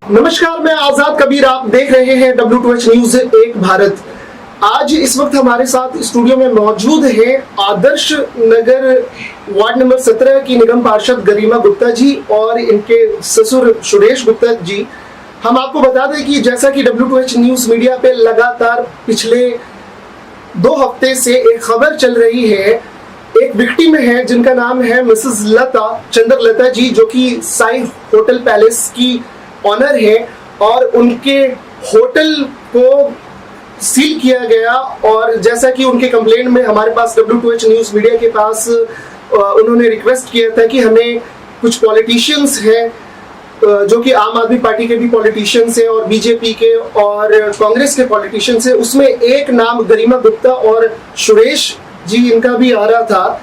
नमस्कार, मैं आजाद कबीर, आप देख रहे हैं W2H न्यूज एक भारत। आज इस वक्त हमारे साथ स्टूडियो में मौजूद हैं आदर्श नगर वार्ड नंबर 17 की निगम पार्षद गरिमा गुप्ता जी और इनके ससुर सुरेश गुप्ता जी। हम आपको बता दें कि जैसा कि W2H न्यूज मीडिया पे लगातार पिछले 2 हफ्ते से एक खबर चल रही है, एक विक्टिम है जिनका नाम है मिसेस लता चंद्रलता जी, जो कि साई होटल पैलेस की ऑनर है और उनके होटल को सील किया गया। और जैसा कि उनके कंप्लेंट में हमारे पास W2H न्यूज मीडिया के पास उन्होंने रिक्वेस्ट किया था कि हमें कुछ पॉलिटिशियंस हैं जो कि आम आदमी पार्टी के भी पॉलिटिशियंस हैं और बीजेपी के और कांग्रेस के पॉलिटिशियंस हैं, उसमें एक नाम गरिमा गुप्ता और सुरेश जी इनका भी आ रहा था।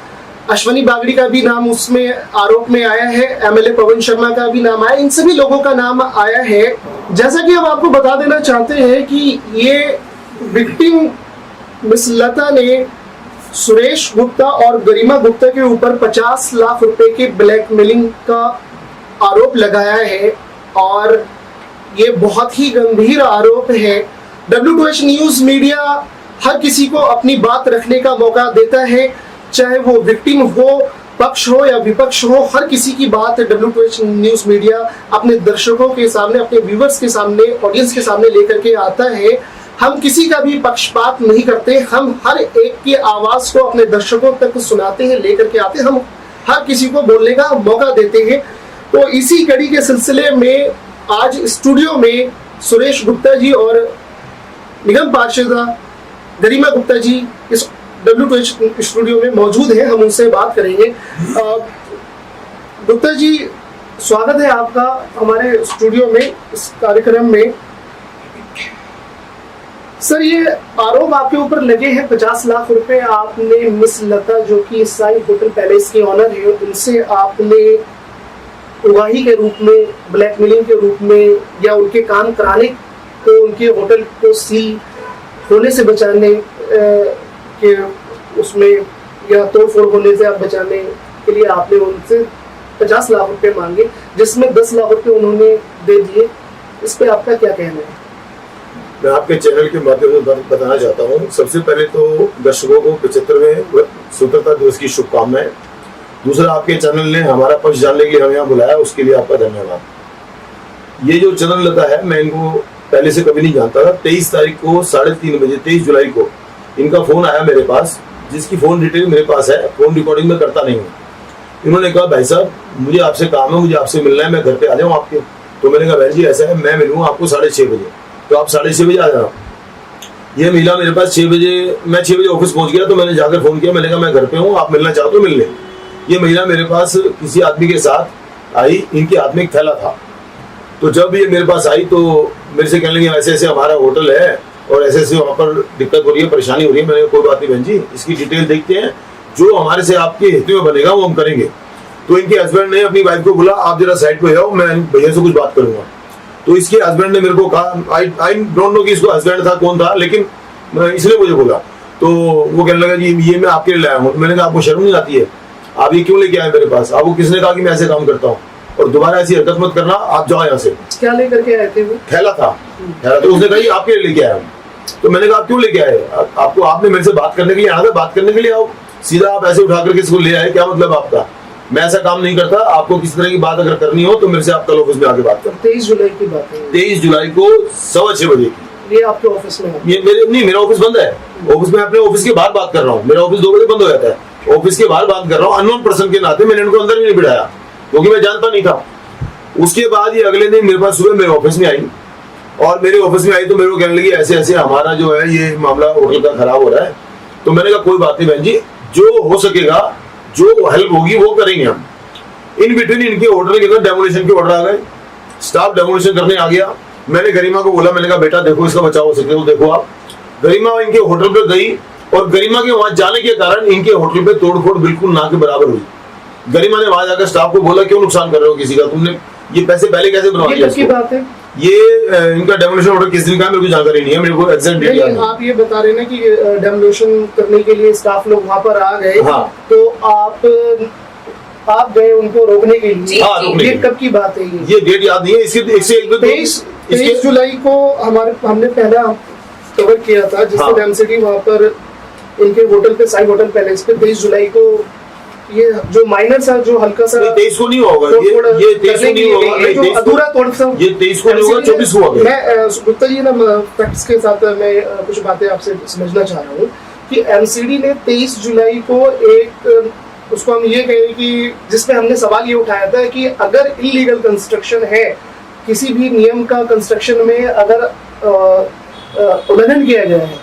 अश्वनी बागड़ी का भी नाम उसमें आरोप में आया है, MLA पवन शर्मा का भी नाम आया, इन सभी लोगों का नाम आया है। जैसा कि हम आपको बता देना चाहते हैं कि ये विक्टिम मिस लता ने सुरेश गुप्ता और गरिमा गुप्ता के ऊपर 50 लाख रुपए के ब्लैकमेलिंग का आरोप लगाया है और ये बहुत ही गंभीर आरोप है। W2H न्यूज मीडिया हर किसी को अपनी बात रखने का मौका देता है, चाहे वो विक्टिम हो, पक्ष हो या विपक्ष हो, हर किसी की बात W2H न्यूज मीडिया अपने दर्शकों के सामने, अपने व्यूवर्स के सामने, ऑडियंस के सामने लेकर के आता है। हम किसी का भी पक्षपात नहीं करते, हम हर एक की आवाज को अपने दर्शकों तक सुनाते हैं, लेकर के आते हैं, हम हर किसी को बोलने का मौका देते हैं। तो इसी कड़ी के सिलसिले में आज स्टूडियो में सुरेश गुप्ता जी और निगम पार्षदा गरिमा गुप्ता जी इस W2H स्टूडियो में मौजूद है, हम उनसे बात करेंगे। गुप्ता जी, स्वागत है आपका हमारे स्टूडियो में, इस कार्यक्रम में। सर, ये आरोप आपके ऊपर लगे हैं 50 लाख रुपए आपने मिस लता, जो कि साई होटल पैलेस के ऑनर है, उनसे आपने उगाही के रूप में, ब्लैकमेलिंग के रूप में या उनके काम कराने को, उनके होटल को सील होने से बचाने के उसमें या तोड़फोड़ होने से आप बचाने के लिए आपने उनसे 50 लाख रुपए मांगे, जिसमें 10 लाख रुपए उन्होंने दे दिए। इस पे आपका क्या कहना है? मैं आपके चैनल के माध्यम से बताना चाहता हूँ। सबसे पहले तो दर्शकों को 75वें स्वतंत्रता दिवस की शुभकामनाएं। दूसरा, आपके चैनल ने हमारा पक्ष जानने के लिए हमें यहाँ बुलाया, उसके लिए आपका धन्यवाद। ये जो चंद्रलता है, मैं इनको पहले से कभी नहीं जानता था। 23 तारीख को 3:30 बजे 23 जुलाई को इनका फोन आया मेरे पास, जिसकी फोन डिटेल मेरे पास है, फोन रिकॉर्डिंग में करता नहीं हूँ। इन्होंने कहा, भाई साहब मुझे आपसे काम है, मुझे आपसे मिलना है, मैं घर पे आ जाऊँ आपके। तो मैंने कहा, भाई जी ऐसा है, मैं मिलूँ आपको 6:30 बजे, तो आप 6:30 बजे आ जाना। ये मिला मेरे पास 6 बजे, मैं 6 बजे ऑफिस पहुंच गया, तो मैंने जाकर फोन किया, मैंने कहा मैं घर पे हूँ, आप मिलना चाहो तो मिल लें। ये महिला मेरे पास किसी आदमी के साथ आई, इनके हाथ में एक थैला था। तो जब ये मेरे पास आई तो मेरे से कहने लगी, ऐसे ऐसे हमारा होटल है और ऐसे ऐसे वहाँ पर दिक्कत हो रही है, परेशानी हो रही है। मैंने कोई बात नहीं बहन जी, इसकी डिटेल देखते हैं, जो हमारे से आपके हित में बनेगा वो हम करेंगे। तो इनके हस्बैंड ने अपनी वाइफ को बोला, आप जरा साइड पे आओ, मैं भैया से कुछ बात करूंगा। तो इसके हस्बैंड ने मेरे को कहा, आई डोंट नो कि इसको हस्बैंड था कौन था, लेकिन इसलिए मुझे बोला। तो वो कहने लगा जी ये मैं आपके लिए लाया हूँ। मैंने कहा, आपको शर्म नहीं आती है? आप ये क्यों लेके आए मेरे पास? आपको किसने कहा कि मैं ऐसे काम करता हूँ? और दोबारा ऐसी हरकत मत करना, आप जाओ यहाँ से। क्या लेकर के आए थे वो? थैला था, थैला। तो उसने कहा आपके लिए लेके आया हूँ। तो मैंने कहा, आप क्यों लेके आए? आपको, आपने मेरे से बात करने के लिए आना था, बात करने के लिए आओ। सीधा आप ऐसे उठा करके इसको ले आए, क्या मतलब आपका? मैं ऐसा काम नहीं करता। आपको किसी तरह की बात अगर करनी हो तो मेरे से आप कल ऑफिस में आके बात करें। 23 जुलाई की बात है। 23 जुलाई को 6:15 बजे की। ये आपके ऑफिस में है? ये मेरा ऑफिस बंद है। ऑफिस में अपने ऑफिस के बाहर बात कर रहा हूँ। मेरा ऑफिस 2 बजे बंद हो जाता है। ऑफिस के बाहर बात कर रहा हूँ। अननोन पर्सन के नाते मैंने इनको अंदर भी नहीं बिठाया, क्योंकि मैं जानता नहीं था। उसके बाद ये अगले दिन मेरे पास सुबह मेरे ऑफिस में आई, और मेरे ऑफिस में आई तो मेरे को कहने लगी, ऐसे ऐसे हमारा जो है ये मामला होटल का खराब हो रहा है। तो मैंने कहा, कोई बात नहीं बहन जी, जो हो सकेगा, जो हेल्प होगी वो करेंगे हम। इन बिटवीन इनके होटल के अंदर डेमोलिशन के ऑर्डर आ गए, स्टाफ डेमोलिशन करने आ गया। मैंने गरिमा को बोला, मैंने कहा बेटा देखो इसका बचाव हो सके तो देखो आप। गरिमा इनके होटल पे गई, और गरिमा के वहां जाने के कारण इनके होटल पे तोड़फोड़ बिल्कुल ना के बराबर हुई। गरिमा ने वहां जाकर स्टाफ को बोला, क्यों नुकसान कर रहे हो किसी का? तुमने ये पैसे पहले कैसे बनवा लिया? ये बात है, ये इनका डेमोलिशन ऑर्डर किस दिन का मेरे को जानकारी नहीं है, मेरे को एग्जैक्ट डेट नहीं। आप ये बता रहे ना कि डेमोलिशन करने के लिए स्टाफ लोग वहां पर आ गए। हाँ। तो आप आप गए उनको रोकने के लिए। हाँ, रोकने ये के लिए। कब की बात है? ये डेट याद नहीं है इसकी, इससे एक 23 जुलाई को हमने पहला कवर किया था, जिस दिन एमसीडी वहाँ पर इनके होटल पे, साई होटल पैलेस पे 23 जुलाई को ये जो माइनर सा, जो हल्का सा 23 को नहीं होगा, ये 23 को नहीं होगा, ये जो अधूरा तोड़ सा, ये 23 को नहीं होगा, 24 को होगा। मैं गुप्ता जी ना फैक्ट्स के साथ मैं कुछ बातें आपसे समझना चाह रहा हूँ कि एमसीडी ने 23 जुलाई को एक, उसको हम ये कहें कि जिसपे हमने सवाल ये उठाया था कि अगर इलीगल कंस्ट्रक्शन है, किसी भी नियम का कंस्ट्रक्शन में अगर उल्लंघन किया गया है,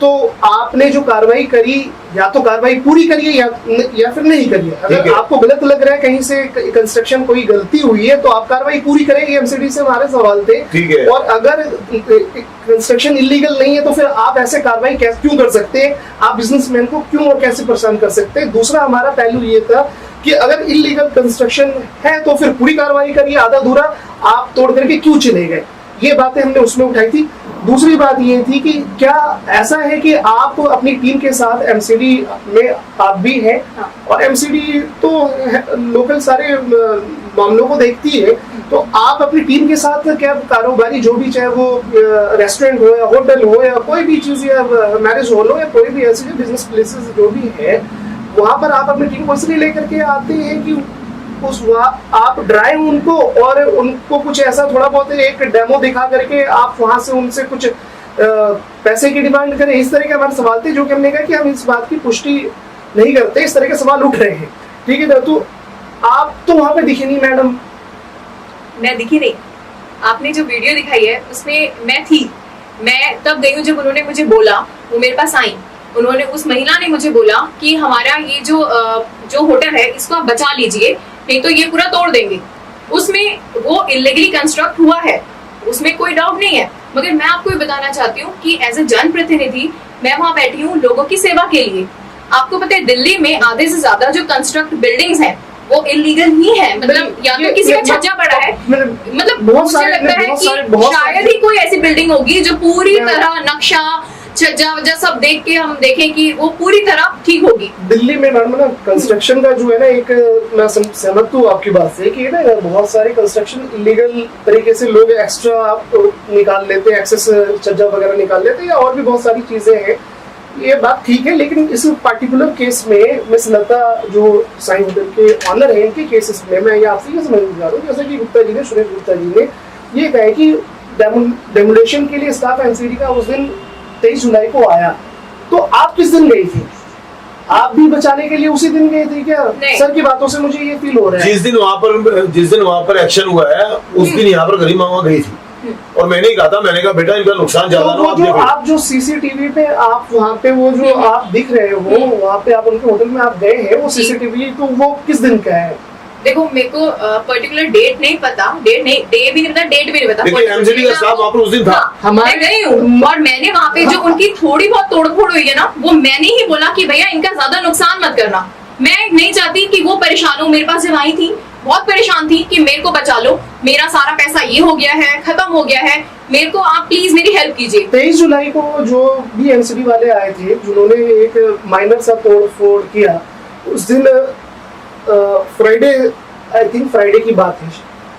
तो आपने जो कार्रवाई करी, या तो कार्रवाई पूरी करिए या फिर नहीं करिए। अगर आपको गलत लग रहा है, कहीं से कंस्ट्रक्शन कोई गलती हुई है, तो आप कार्रवाई पूरी करेंगे। एमसीडी से हमारे सवाल थे। ठीक है। और अगर कंस्ट्रक्शन इलीगल नहीं है, तो फिर आप ऐसे कार्रवाई क्यों कर सकते हैं? आप बिजनेसमैन को क्यों और कैसे परेशान कर सकते हैं? दूसरा हमारा पहलू ये था कि अगर इलीगल कंस्ट्रक्शन है तो फिर पूरी कार्रवाई करिए, आधा अधूरा आप तोड़ करके क्यों चले गए? ये बातें हमने उसमें उठाई थी। दूसरी बात ये थी कि क्या ऐसा है कि आप अपनी टीम के साथ एमसीडी में आप भी हैं, और एमसीडी तो लोकल सारे मामलों को देखती है, तो आप अपनी टीम के साथ क्या कारोबारी जो भी, चाहे वो रेस्टोरेंट हो या होटल हो या कोई भी चीज, या मैरिज हॉल हो या कोई भी ऐसे बिजनेस प्लेसेस जो भी है, वहां पर आप अपनी टीम को इसलिए लेकर के आते हैं कि आप ड्राइव उनको, और उनको कुछ ऐसा थोड़ा बहुत एक डेमो दिखा करके आप वहां से उनसे कुछ पैसे की डिमांड करें? इस तरह के हमारे सवाल थे, जो कि हमने कहा कि हम इस बात की पुष्टि नहीं करते। इस तरह के सवाल उठ रहे हैं, ठीक है ना? तो आप तो वहां पे दिखी नहीं मैडम। मैं दिखी नहीं। आपने जो वीडियो दिखाई है उसमें मैं थी, मैं तब गई हूँ जब उन्होंने मुझे बोला, वो मेरे पास आई, उन्होंने, उस महिला ने मुझे बोला कि हमारा ये जो होटल है इसको आप बचा लीजिए, नहीं तो ये पूरा तोड़ देंगे। उसमें वो इलीगली कंस्ट्रक्ट हुआ है, उसमें कोई डाउट नहीं है। मगर मैं आपको ये बताना चाहती हूँ कि एज ए जनप्रतिनिधि मैं वहां बैठी हूँ लोगों की सेवा के लिए। आपको पता है दिल्ली में आधे से ज्यादा जो कंस्ट्रक्ट बिल्डिंग्स हैं वो इलीगल ही है, मतलब या तो किसी का छज्जा पड़ा है, मतलब मुझे लगता है कि शायद ही कोई ऐसी बिल्डिंग होगी जो पूरी तरह नक्शा छज्जा वज्जा सब देख के हम देखें कि वो पूरी तरह ठीक होगी। दिल्ली में मैडम ना कंस्ट्रक्शन का जो है ना, एक मैं सहमत हूँ आपकी बात से कि ना बहुत सारे कंस्ट्रक्शन इलीगल तरीके से लोग एक्स्ट्रा निकाल लेते हैं, एक्सेस छज्जा वगैरह निकाल लेते हैं, या और भी बहुत सारी चीजें हैं। ये बात ठीक है, लेकिन इस पार्टिकुलर केस में मिस लता जो साई होटल के ऑनर है, इनके केसेस में मैं ये आपसे ये समझना चाह रहा हूँ, जैसे कि गुप्ता जी ने, सुनील गुप्ता जी ने ये कहा कि डेमोलेशन के लिए स्टाफ एमसीडी का उस दिन 23 जुलाई को आया, तो आप किस दिन गई थी? आप भी बचाने के लिए उसी दिन गए थे क्या? सर की बातों से मुझे ये फील हो रहा है। जिस दिन वहाँ पर एक्शन हुआ है उस दिन यहाँ पर गरिमा वहाँ गई थी, और मैंने ही कहा था, मैंने कहा बेटा इनका नुकसान ज्यादा तो वो जो आप जो सीसीटीवी पे आप वहाँ पे वो जो आप दिख रहे हो, वहाँ पे आप उनके होटल में आप गए हैं, वो सीसीटीवी तो वो किस दिन का है? देखो मेरे को पर्टिकुलर डेट नहीं पता, डे भी नहीं पता, डेट भी नहीं पता। एमसीडी का स्टाफ वहाँ पर उस दिन था। मैं गई हूँ और मैंने वहाँ पे जो उनकी थोड़ी बहुत तोड़फोड़ हुई है ना, वो मैंने ही बोला कि भैया इनका ज्यादा नुकसान मत करना। मैं नहीं चाहती कि वो परेशान हो। मेरे पास जब आई थी बहुत परेशान थी कि मेरे को बचा लो, मेरा सारा पैसा ये हो गया है, खत्म हो गया है, मेरे को आप प्लीज मेरी हेल्प कीजिए। 23 जुलाई को जो भी एमसीडी वाले आए थे, जिन्होंने एक माइनर सा तोड़ किया, उस दिन फ्राइडे, आई थिंक फ्राइडे की बात है,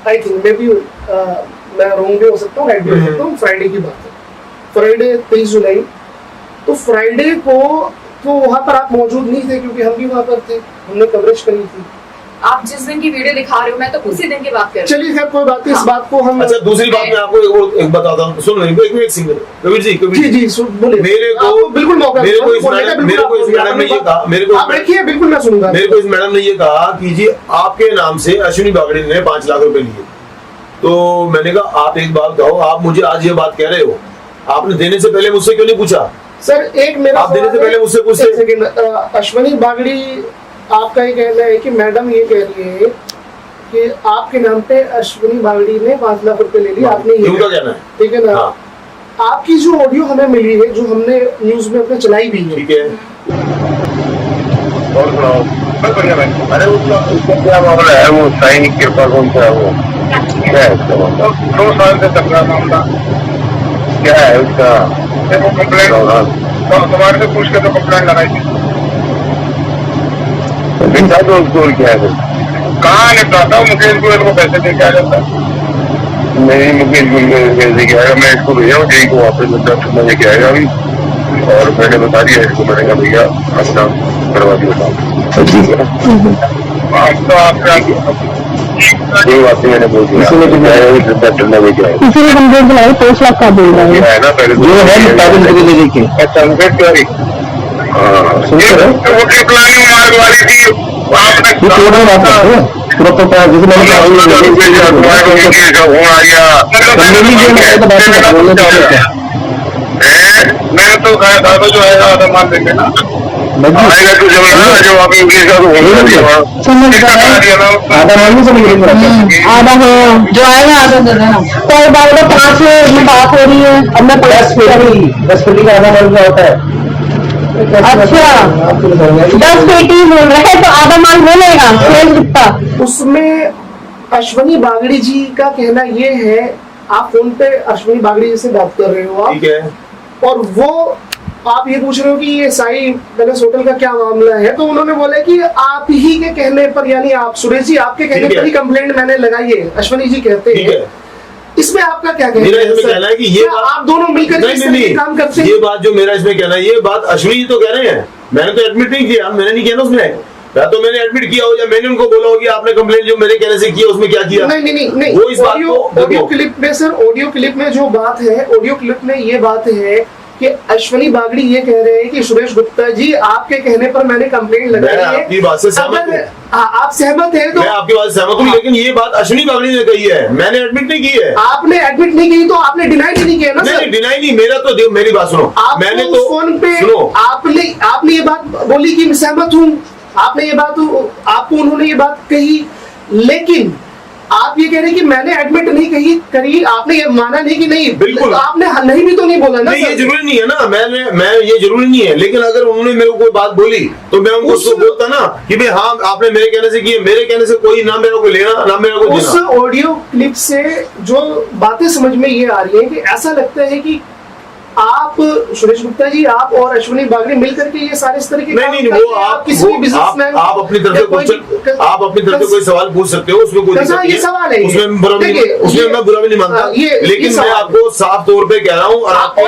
आई थिंक मे बी मैं रॉन्ग भी हो सकता हूँ, राइट भी हो सकता हूँ, फ्राइडे की बात है, फ्राइडे 23 जुलाई। तो फ्राइडे को तो वहां पर आप मौजूद नहीं थे, क्योंकि हम भी वहां पर थे, हमने कवरेज करी थी। आप जिस दिन की वीडियो दिखा रहे हो मैं तो उसी दिन की बात कर रही हूँ। चलिए खैर कोई बात नहीं, इस बात को हम। अच्छा दूसरी बात मैं आपको एक बताता हूँ, सुन एक सिंगल कबीर जी बोलिए। मेरे को बिल्कुल मौका, मेरे को इस मैडम ने ये कहा, मेरे को आप रखिए, बिल्कुल मैं सुनूंगा। मेरे को इस मैडम ने ये कहा कि जी आपके नाम से अश्विनी बागड़ी ने 5 लाख रुपए लिए। तो मैंने कहा आप एक बात कहो, आप मुझे आज ये बात कह रहे हो, आपने देने से पहले मुझसे क्यों नहीं पूछा? सर एक मेरा आप देने से पहले मुझसे पूछते। अश्विनी बागड़ी आपका ये कहना है कि मैडम ये कह रही है कि आपके नाम पे अश्विनी बागड़ी ने 5 लाख रुपए ले लिए, आपने ये उनका कहना है, ठीक है ना? हाँ। आपकी जो ऑडियो हमें मिली है, जो हमने न्यूज में अपने चलाई भी है, ठीक है, और सुनाओ। बस बढ़िया भाई। अरे उसका क्या मामला है? वो साई कृपा कौन सा है वो? क्या है उसका मामला? 2 साल से चल रहा मामला। क्या है उसका? देखो कंप्लेंट तुम्हारे से पूछ के तो कंप्लेंट लगाई थी। बिठा दो उसको, और क्या है? कहाँ निपटाता हूँ, मुकेश गोयल को पैसे दे के आ जाता नहीं, मुकेश गोयल को पैसे के आएगा, मैं इसको भेजा हूँ, को वापस बच्चा लेके आएगा अभी, और मैंने बता दिया इसको, मैंने कहा भैया अपना करवा दिया ठीक है। आप तो आपका ये बात मैंने बोल दिया, इसीलिए कंप्लेंट बनाई, 5 लाख का बोल रहा है ना पहले जो है अच्छा अंकित तिवारी, वो प्लानिंग मार्ग वाली थी मैंने तो कहा था जो है आधा मान देंगे ना, आएगा तो जो है जो आप इंग्लिश का तो आधा मान आधा हो जो आएगा आधा दे देना, कोई बात नहीं। 5 में बात हो रही है, अब मैं 10 पेटी का आधा मान होता है। अच्छा 10 पेटी बोल रहे हैं तो आधा माल बोलेगा सेल कितना। उसमें अश्वनी बागड़ी जी का कहना ये है, आप फोन पे अश्वनी बागड़ी जी से बात कर रहे हो आप, ठीक है, और वो आप ये पूछ रहे हो कि ये साई पैलेस होटल का क्या मामला है, तो उन्होंने बोला कि आप ही के कहने पर, यानी आप सुरेश जी आपके कहने पर ही कंप्लेंट मैंने लगाई है, अश्वनी जी कहते हैं। इसमें आपका क्या कहना है? मेरा इसमें कहना है कि ये बात आप दोनों मिलकर नहीं काम करते हैं? ये बात जो मेरा इसमें कहना है, ये बात अश्विनी जी तो कह रहे हैं, मैंने तो एडमिट नहीं किया, मैंने नहीं किया ना उसमें, या तो मैंने एडमिट किया हो या मैंने उनको बोला हो कि आपने कंप्लेंट जो मेरे कहने से किया उसमें क्या किया। नहीं वो इस बात को ऑडियो क्लिप में सर, ऑडियो क्लिप में जो बात है, ऑडियो क्लिप में ये बात है कि अश्वनी बागड़ी ये कह रहे हैं कि सुरेश गुप्ता जी आपके कहने पर मैंने कंप्लेंट लगाई है। आपकी बात से सहमत हूं, आप सहमत हैं तो मैं आपकी बात से सहमत हूं, लेकिन ये बात अश्विनी बागड़ी ने कही है, मैंने एडमिट नहीं की है। आपने एडमिट नहीं की तो आपने डिनाई नहीं किया ना सर? नहीं, डिनाई नहीं, मेरा तो मेरी बात सुनो, मैंने तो फोन पे सुनो, आपने ये बात बोली कि मैं सहमत हूँ, आपने ये बात, आपको उन्होंने ये बात कही, लेकिन आप ये कह रहे हैं कि मैंने एडमिट नहीं करी, आपने ये माना नहीं कि नहीं, बिल्कुल आपने नहीं भी तो नहीं बोला ना। नहीं, ये जरूरी नहीं है ना, मैं ये जरूरी नहीं है, लेकिन अगर उन्होंने मेरे को कोई बात बोली तो मैं उनको उसको बोलता ना कि भाई हाँ आपने मेरे कहने से किए, मेरे कहने से कोई ना मेरे को लेना ना मेरे को उस ऑडियो क्लिप से जो बातें समझ में ये आ रही है कि ऐसा लगता है कि आप सुरेश गुप्ता जी, आप और अश्विनी बागड़ी मिलकर के ये सारे इस तरह के नहीं, वो आप किसी भी बिजनेसमैन आप अपनी तरफ से कोई सवाल पूछ सकते हो, उसमें कोई ये सवाल है, उसमें मैं बुरा भी नहीं मानता, लेकिन मैं आपको साफ तौर पे कह रहा हूँ और आपको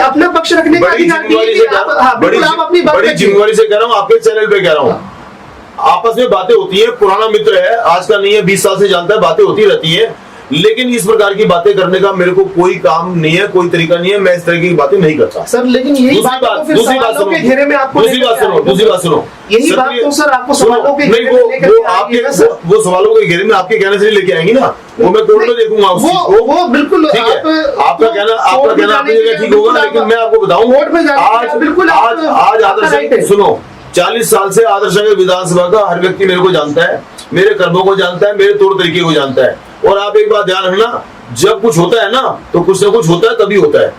अपना पक्ष रखने का अधिकार है, बड़ी जिम्मेवारी से कह रहा हूँ, आपके चैनल पे कह रहा हूँ, आपस में बातें होती है, पुराना मित्र है, आज का नहीं है, 20 साल से जानता है, बातें होती रहती है, लेकिन इस प्रकार की बातें करने का मेरे को कोई काम नहीं है, कोई तरीका नहीं है, मैं इस तरह की बातें नहीं करता सर। लेकिन यही बात दूसरी बात सुनो, यही बात तो सर आपको सवालों के नहीं, वो सवालों के घेरे में आपके कहने से लेके आएंगी ना, वो मैं कोर्ट में देखूंगा उस चीज को, वो बिल्कुल ठीक है, आपका कहना अपनी जगह ठीक होगा, लेकिन मैं आपको बताऊं आज आदर्श सुनो, 40 साल से आदर्श नगर विधानसभा का हर व्यक्ति मेरे को जानता है, मेरे कर्मों को जानता है, मेरे तौर तरीके को जानता है, और आप एक बात ध्यान रखना, जब कुछ होता है ना तो कुछ ना कुछ होता है, तभी होता है।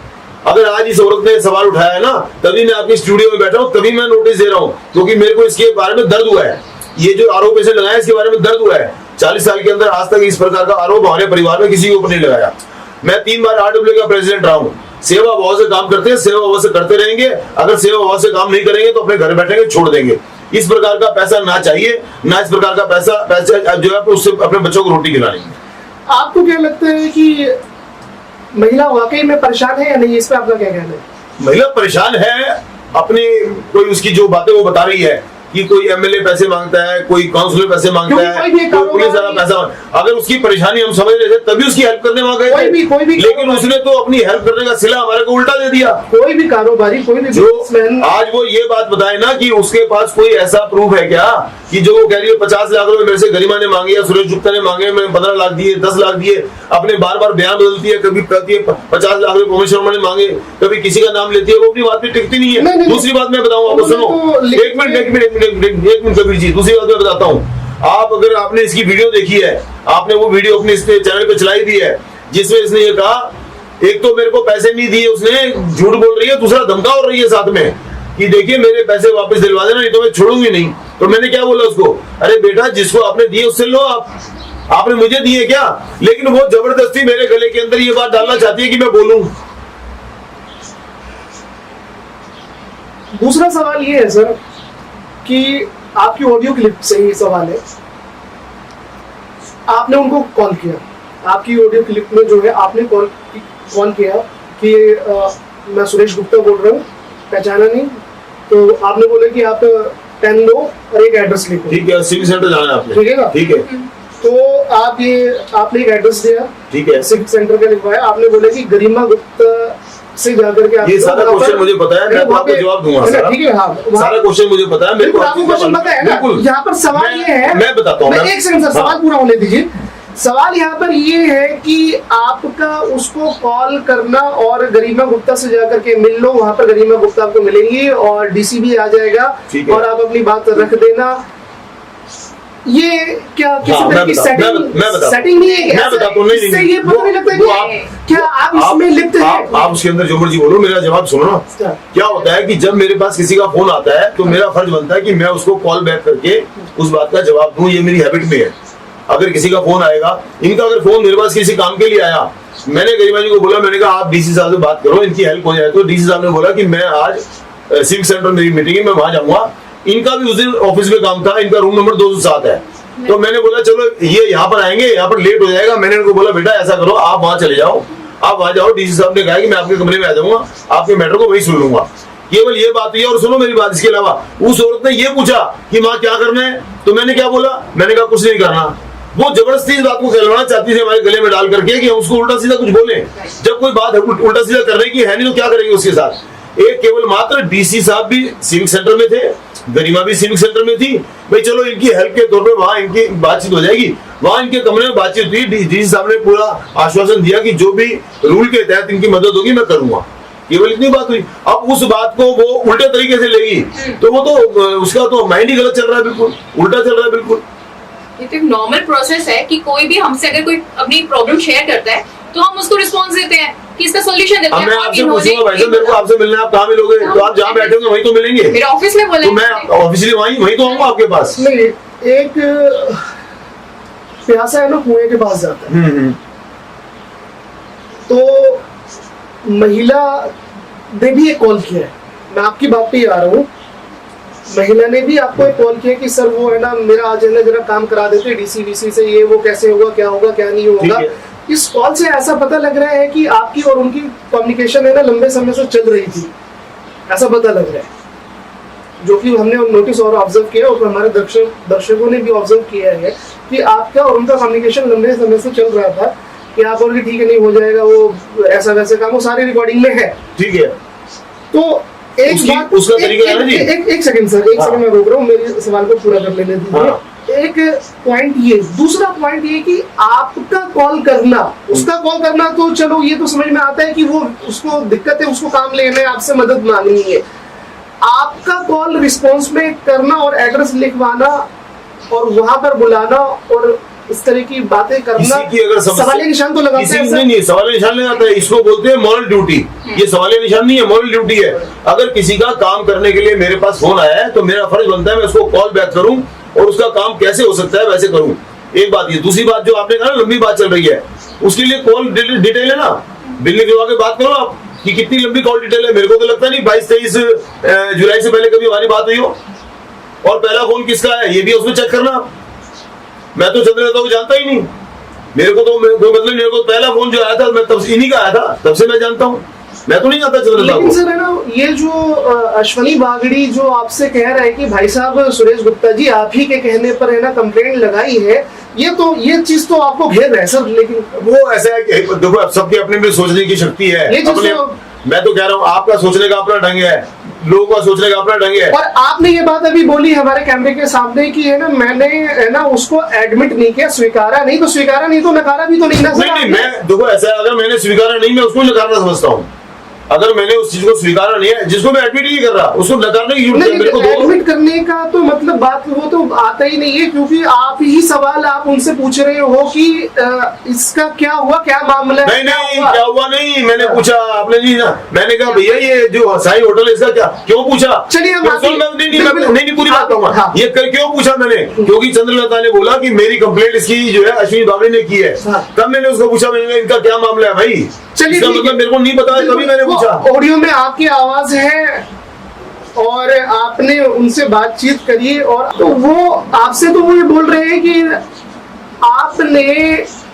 अगर आज इस औरत ने सवाल उठाया है ना, तभी मैं आपके स्टूडियो में बैठा हूं, तभी मैं नोटिस दे रहा हूं, क्योंकि मेरे को इसके बारे में दर्द हुआ है, ये जो आरोप इसे लगाया इसके बारे में दर्द हुआ है। 40 साल के अंदर आज तक इस प्रकार का आरोप हमारे परिवार में किसी के ऊपर नहीं लगाया। मैं 3 बार RWA का प्रेसिडेंट रहा हूं, सेवा भाव से काम करते हैं, सेवा भाव से करते रहेंगे, अगर सेवा भाव से काम नहीं करेंगे तो अपने घर बैठेंगे, छोड़ देंगे। इस प्रकार का पैसा ना चाहिए, ना इस प्रकार का पैसा जो है उससे अपने बच्चों को रोटी खिलानी है। आपको क्या लगता है कि महिला वाकई में परेशान है या नहीं, इस पे आपका क्या कहना है? महिला परेशान है, अपनी कोई उसकी जो बातें वो बता रही है कि कोई MLA पैसे मांगता है, कोई काउंसलर पैसे मांगता है, कोई पुलिस वाला पैसा, अगर उसकी परेशानी हम समझ रहे थे तभी उसकी हेल्प करने वहां गए थे, लेकिन उसने तो अपनी हेल्प करने का सिला हमारे को उल्टा दे दिया। कोई भी कारोबारी, कोई भी जो आज वो ये बात बताए ना कि उसके पास कोई ऐसा प्रूफ है क्या कि जो वो कह रही है 50 लाख रुपए मेरे से गरिमा ने मांगे या सुरेश गुप्ता ने मांगे, मैं 15 लाख दिए, 10 लाख दिए, अपने बार बार बयान बदलती है, कभी 50 लाख रुपए उमेश शर्मा ने मांगे, कभी किसी का नाम लेती है, वो अपनी बात पे टिकती नहीं है। दूसरी बात मैं बताऊं आपको, सुनो एक मिनट कबीर जी, दूसरी बात मैं बताता हूँ, आप अगर आपने इसकी वीडियो देखी है, आपने वो वीडियो अपने इस चैनल पे चलाई दी है, जिसमें इसने ये कहा, एक तो मेरे को पैसे नहीं दिए, उसने झूठ बोल रही है, दूसरा धमका हो रही है साथ में कि देखिए मेरे पैसे वापस दिलवा देना, नहीं तो मैं छोड़ूंगी नहीं। तो मैंने क्या बोला उसको, अरे बेटा जिसको आपने दिए उससे लो, आपने मुझे दिए क्या? लेकिन वो जबरदस्ती मेरे गले के अंदर ये बात डालना चाहती है कि मैं बोलूं। दूसरा सवाल ये है सर कि आपकी ऑडियो क्लिप से ही सवाल है आपने उनको कॉल किया, आपकी ऑडियो क्लिप में जो है आपने कॉल किया कि मैं सुरेश गुप्ता बोल रहा हूँ, पहचाना नहीं, तो आपने बोला कि आप पेन लो और एक एड्रेस लिखो। ठीक है, सिविक सेंटर जाना है आपने, ठीक है ना? ठीक है। तो आपने एक एड्रेस दिया, ठीक है, सिविक सेंटर का लिखवाया, आपने बोला कि गरिमा गुप्ता से जाकर के ये सारा क्वेश्चन मुझे पता है, मैं आपको जवाब दूंगा सारा। ठीक है, हाँ, सारा क्वेश्चन मुझे पता है, मेरे को आपको क्वेश्चन पता है ना? बिल्कुल। यहाँ पर सवाल ये है, मैं बताता हूँ, एक सेकंड सर, सवाल पूरा होने दीजिए। सवाल यहाँ पर ये है कि आपका उसको कॉल करना और गरिमा गुप्ता से जाकर के मिल लो, वहां पर गरिमा गुप्ता आपको मिलेंगी और डीसी भी आ जाएगा और आप अपनी बात रख देना। ये क्या किसी तरह की सेटिंग नहीं है? मैं बताता हूँ, इससे ये पता नहीं लगता कि क्या आप इसमें लिप्त हैं? आप उसके अंदर जो मर्जी बोलो, मेरा जवाब सुनो ना। क्या होता है कि जब मेरे पास किसी का फोन आता है तो मेरा फर्ज बनता है कि मैं उसको कॉल बैक करके उस बात का जवाब दूं, ये मेरी हैबिट में है। अगर किसी का फोन आएगा, इनका अगर फोन मेरे पास किसी काम के लिए आया, मैंने गरिमा जी को बोला, मैंने कहा आप डीसी साहब से बात करो, इनकी हेल्प हो जाए। तो डीसी साहब ने बोला कि मैं आज सिविक सेंटर मेरी मीटिंग है, मैं वहां जाऊंगा। इनका भी उस दिन ऑफिस में काम था, इनका रूम नंबर 207 है। तो मैंने बोला चलो ये यहाँ पर आएंगे, यहाँ पर लेट हो जाएगा। मैंने इनको बोला बेटा ऐसा करो, आप वहां चले जाओ, आप वहां जाओ। डीसी साहब ने कहा कि मैं आपके कमरे में आ जाऊंगा, आपके मैटर को वही सुन लूंगा। केवल ये बात हुई। और सुनो मेरी बात, इसके अलावा उस औरत ने ये पूछा कि माँ क्या करना है, तो मैंने क्या बोला, मैंने कहा कुछ नहीं करना। वो जबरदस्ती इस बात को कहलवाना चाहती थी हमारे गले में डाल करके कि हम उसको उल्टा सीधा कुछ बोले, जब कोई बात उल्टा सीधा करने की है नहीं तो क्या करेंगे उसके साथ। एक केवल मात्र डीसी साहब भी सिविक सेंटर में थे, गरिमा भी सिविक सेंटर में थी। भाई चलो इनकी हेल्प के तौर पे वहां इनकी बातचीत हो जाएगी। वहां इनके कमरे में बातचीत हुई, डीसी साहब ने पूरा आश्वासन दिया कि जो भी रूल के तहत इनकी मदद होगी मैं करूंगा। केवल इतनी बात हुई। अब उस बात को वो उल्टे तरीके से लेगी तो वो तो उसका तो माइंड ही गलत चल रहा है, बिल्कुल उल्टा चल रहा है। बिल्कुल ये तो एक नॉर्मल प्रोसेस है कि कोई भी हमसे अगर कोई अपनी प्रॉब्लम शेयर करता है तो हम उसको रिस्पॉन्स देते हैं कि इसका सॉल्यूशन देते हैं। मैं आपसे पूछूंगा भाई साहब, मेरे को आपसे मिलना है, आप कहाँ मिलोगे? तो आप जहाँ बैठे होंगे वहीं तो मिलेंगे। मेरे ऑफिस में बोले तो मैं ऑफिशियली वहीं तो आऊंगा आपके पास। नहीं, एक प्यासा है ना कुएं के पास जाता है, तो महिला ने भी एक कॉल किया है, मैं आपकी बात पे ही आ रहा हूँ। महिला ने भी आपको एक कॉल किया कि सर वो है ना मेरा आज है ना जरा काम करा देते डीसी से, ये वो कैसे होगा, क्या नहीं होगा। इस कॉल से ऐसा पता लग रहा है कि आपकी और उनकी कम्युनिकेशन है ना लंबे समय से चल रही थी, ऐसा पता लग रहा है, जो कि हमने नोटिस और ऑब्जर्व किया और हमारे दर्शकों ने भी ऑब्जर्व किया है कि आपका और उनका कम्युनिकेशन लंबे समय से चल रहा था कि आप और ठीक है नहीं हो जाएगा, वो ऐसा वैसे काम, वो सारी रिकॉर्डिंग में है। ठीक है, तो एक बात, उसका तरीका है ना जी। एक सेकंड सर, एक सेकंड मैं रोक रहा हूँ, मेरे सवाल को पूरा कर लेने दीजिए। एक पॉइंट ये, दूसरा पॉइंट ये कि आपका कॉल करना, उसका कॉल करना तो चलो ये तो समझ में आता है कि वो उसको दिक्कत है, उसको काम लेना है, आपसे मदद मांगनी है। आपका कॉल रिस्पॉन्स में करना और एड्रेस लिखवाना और वहां पर बुलाना और इस तरह की बातें करना, की अगर सवालिया निशान तो लगाते हैं। नहीं, सवालिया निशान नहीं आता है, इसको बोलते हैं मॉरल ड्यूटी। ये सवालिया निशान नहीं है, मॉरल ड्यूटी है। अगर किसी का काम करने के लिए मेरे पास फोन आया है तो मेरा फर्ज बनता है मैं उसको कॉल बैक करूं और उसका काम कैसे हो सकता है वैसे करूं। एक बात ये। दूसरी बात जो आपने कहा ना लंबी बात चल रही है, उसके लिए कॉल डिटेल है ना, बिल निकलवा के बात करो आप कि कितनी लंबी कॉल डिटेल है। मेरे को तो लगता नहीं 22-23 जुलाई से पहले कभी हमारी बात हुई हो। और पहला फोन किसका है ये भी उसमें चेक करना। मैं तो चंद्रलता को जानता ही नहीं, मेरे को तो मतलब मेरे को पहला फोन जो आया था मैं तब इन्हीं का आया था, तब से मैं जानता हूँ, मैं तो नहीं जानता चंद्रलता को। लेकिन सर है ना ये जो अश्वनी बागड़ी जो आपसे कह रहा है कि भाई साहब सुरेश गुप्ता जी आप ही के कहने पर है ना कंप्लेंट लगाई है, ये चीज तो आपको घेर रहा है सर। लेकिन वो ऐसा है कि देखो सबके अपने में सोचने की शक्ति है। मैं तो कह रहा हूँ आपका सोचने का अपना ढंग है, लोगों का सोचने का अपना ढंग है। और आपने ये बात अभी बोली हमारे कैमरे के सामने कि है ना मैंने है ना उसको एडमिट नहीं किया, स्वीकारा नहीं तो नकारा भी तो नहीं ना सर। नहीं, मैं देखो ऐसा है, अगर मैंने स्वीकारा नहीं मैं उसको नकारना समझता हूँ। अगर मैंने उस चीज को स्वीकारा नहीं है, जिसको मैं एडमिट नहीं कर रहा उसको नकारने की जरूरत है मेरे को। एडमिट करने का तो मतलब बात वो तो आता ही नहीं है, क्योंकि आप ही सवाल आप उनसे पूछ रहे हो कि इसका क्या हुआ, क्या मामला है। नहीं क्या हुआ नहीं, मैंने पूछा आपने जी ना, मैंने कहा भैया ये जो साई होटल है इसका क्या, क्यों पूछा। चलिए नहीं पूरी बात कहूंगा, ये क्यों पूछा मैंने, क्योंकि चंद्रलता ने बोला कि मेरी कंप्लेंट इसकी जो है अश्विनी बागड़ी ने की है। तब मैंने उसको पूछा, मैंने इनका क्या मामला है भाई। चलिए मतलब मेरे को नहीं पता, कभी मैंने पूछा। ऑडियो में आपकी आवाज है और आपने उनसे बातचीत करी और तो वो आपसे तो वो ये बोल रहे हैं कि आपने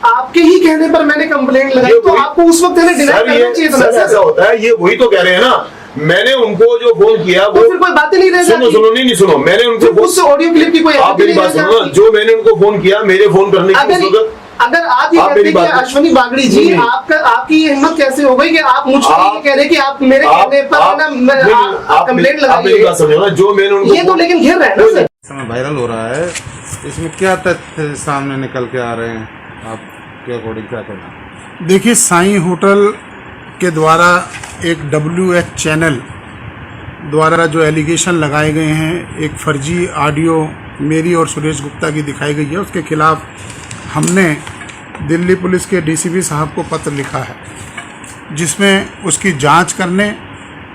आपके ही कहने पर मैंने कंप्लेंट लगाई, तो आपको उस वक्त डिनाई करना चाहिए था। सर ऐसा होता है, ये वही तो कह रहे हैं ना, मैंने उनको जो फोन किया तो फिर कोई बातें नहीं रह जाती। सुनो नहीं सुनो, मैंने उनको उस ऑडियो क्लिप की कोई आप मेरी बात सुनो ना, जो मैंने उनको फोन किया, मेरे फोन करने की अगर आप ये कहते हैं कि अश्वनी बागड़ी जी, आपकी ये हिम्मत कैसे हो गई कि आप मुझको ये कह रहे हैं कि आप मेरे कहने पर ना कंप्लेंट लगाइए। जो मैंने उनको ये तो लेकिन घेर रहा है ना सर, समय वायरल हो रहा है, इसमें क्या तथ्य सामने निकल के आ रहे हैं, आपके अकॉर्डिंग क्या कहना? देखिए, साईं होटल के द्वारा एक WH चैनल द्वारा जो एलिगेशन लगाए गए हैं, एक फर्जी ऑडियो मेरी और सुरेश गुप्ता की दिखाई गई है, उसके खिलाफ हमने दिल्ली पुलिस के DCP साहब को पत्र लिखा है, जिसमें उसकी जांच करने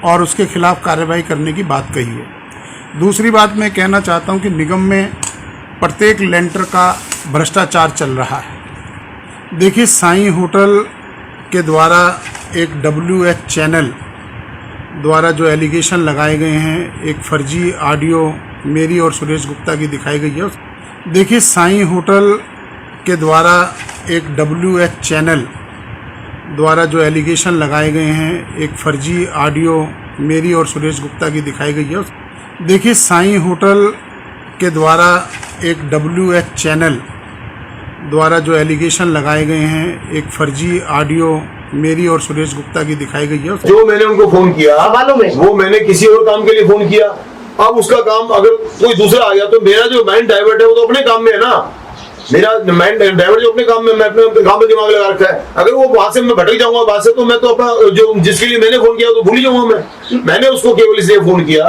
और उसके खिलाफ कार्रवाई करने की बात कही है। दूसरी बात मैं कहना चाहता हूं कि निगम में प्रत्येक लेंटर का भ्रष्टाचार चल रहा है। देखिए, साईं होटल के द्वारा एक WH चैनल द्वारा जो एलिगेशन लगाए गए हैं, एक फर्जी ऑडियो मेरी और सुरेश गुप्ता की दिखाई गई है। देखिए, साईं होटल के द्वारा एक WH चैनल द्वारा जो एलिगेशन लगाए गए हैं, एक फर्जी ऑडियो मेरी और सुरेश गुप्ता की दिखाई गई है। देखिए, साईं होटल के द्वारा एक WH चैनल द्वारा जो एलिगेशन लगाए गए हैं, एक फर्जी ऑडियो मेरी और सुरेश गुप्ता की दिखाई गई है। जो मैंने उनको फोन किया वो मैंने किसी और काम के लिए फोन किया। अब उसका काम अगर कोई दूसरा आ गया तो मेरा जो माइंड डाइवर्ट है वो तो अपने काम में है ना, मेरा माइंड डाइवर्ट जो अपने काम में, मैं अपने काम में दिमाग लगा रखा है। अगर वो वहां से मैं भटक जाऊंगा वहां से, तो मैं तो अपना जो जिसके लिए मैंने फोन किया तो भूल ही जाऊंगा। मैंने उसको केवल इसलिए फोन किया,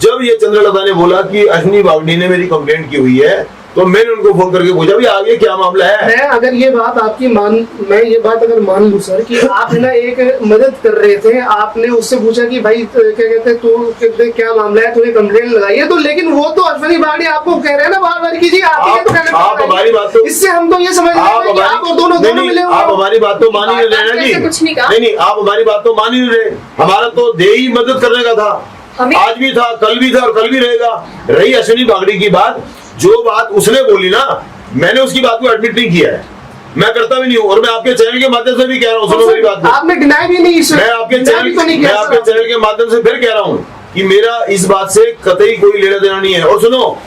जब ये चंद्रलता ने बोला कि अश्विनी बागड़ी ने मेरी कंप्लेंट की हुई है, तो मैंने उनको फोन करके पूछा भी आगे क्या मामला है। मैं अगर ये बात आपकी मैं ये बात अगर मान लूं सर कि आप ना एक मदद कर रहे थे, आपने उससे पूछा कि भाई क्या कहते हैं, तो क्या मामला है, तो ये कंप्लेंट लगाई है, तो लेकिन वो तो अश्विनी बागड़ी आपको कह रहे हैं ना बार बार की जी आप हमारी बात तो, इससे हम तो ये समझ रहे हैं कि आप दोनों मिले। आप हमारी बात तो मान ही नहीं रहे ना जी, कुछ नहीं कहा। नहीं आप हमारी बात तो मान ही नहीं रहे। हमारा तो देही मदद करने का था, आज भी था, कल भी था और कल भी रहेगा। रही अश्विनी बागड़ी की बात, जो बात उसने बोली ना, मैंने उसकी बात को एडमिट नहीं किया है, मैं करता भी नहीं हूँ, और मैं आपके चैनल के माध्यम से भी कह रहा हूँ, सुनो मेरी बात को, आपने डिनाई भी नहीं, मैं आपके चैनल के माध्यम से फिर कह रहा हूँ कि मेरा इस बात से कतई कोई लेना देना नहीं है। और सुनो,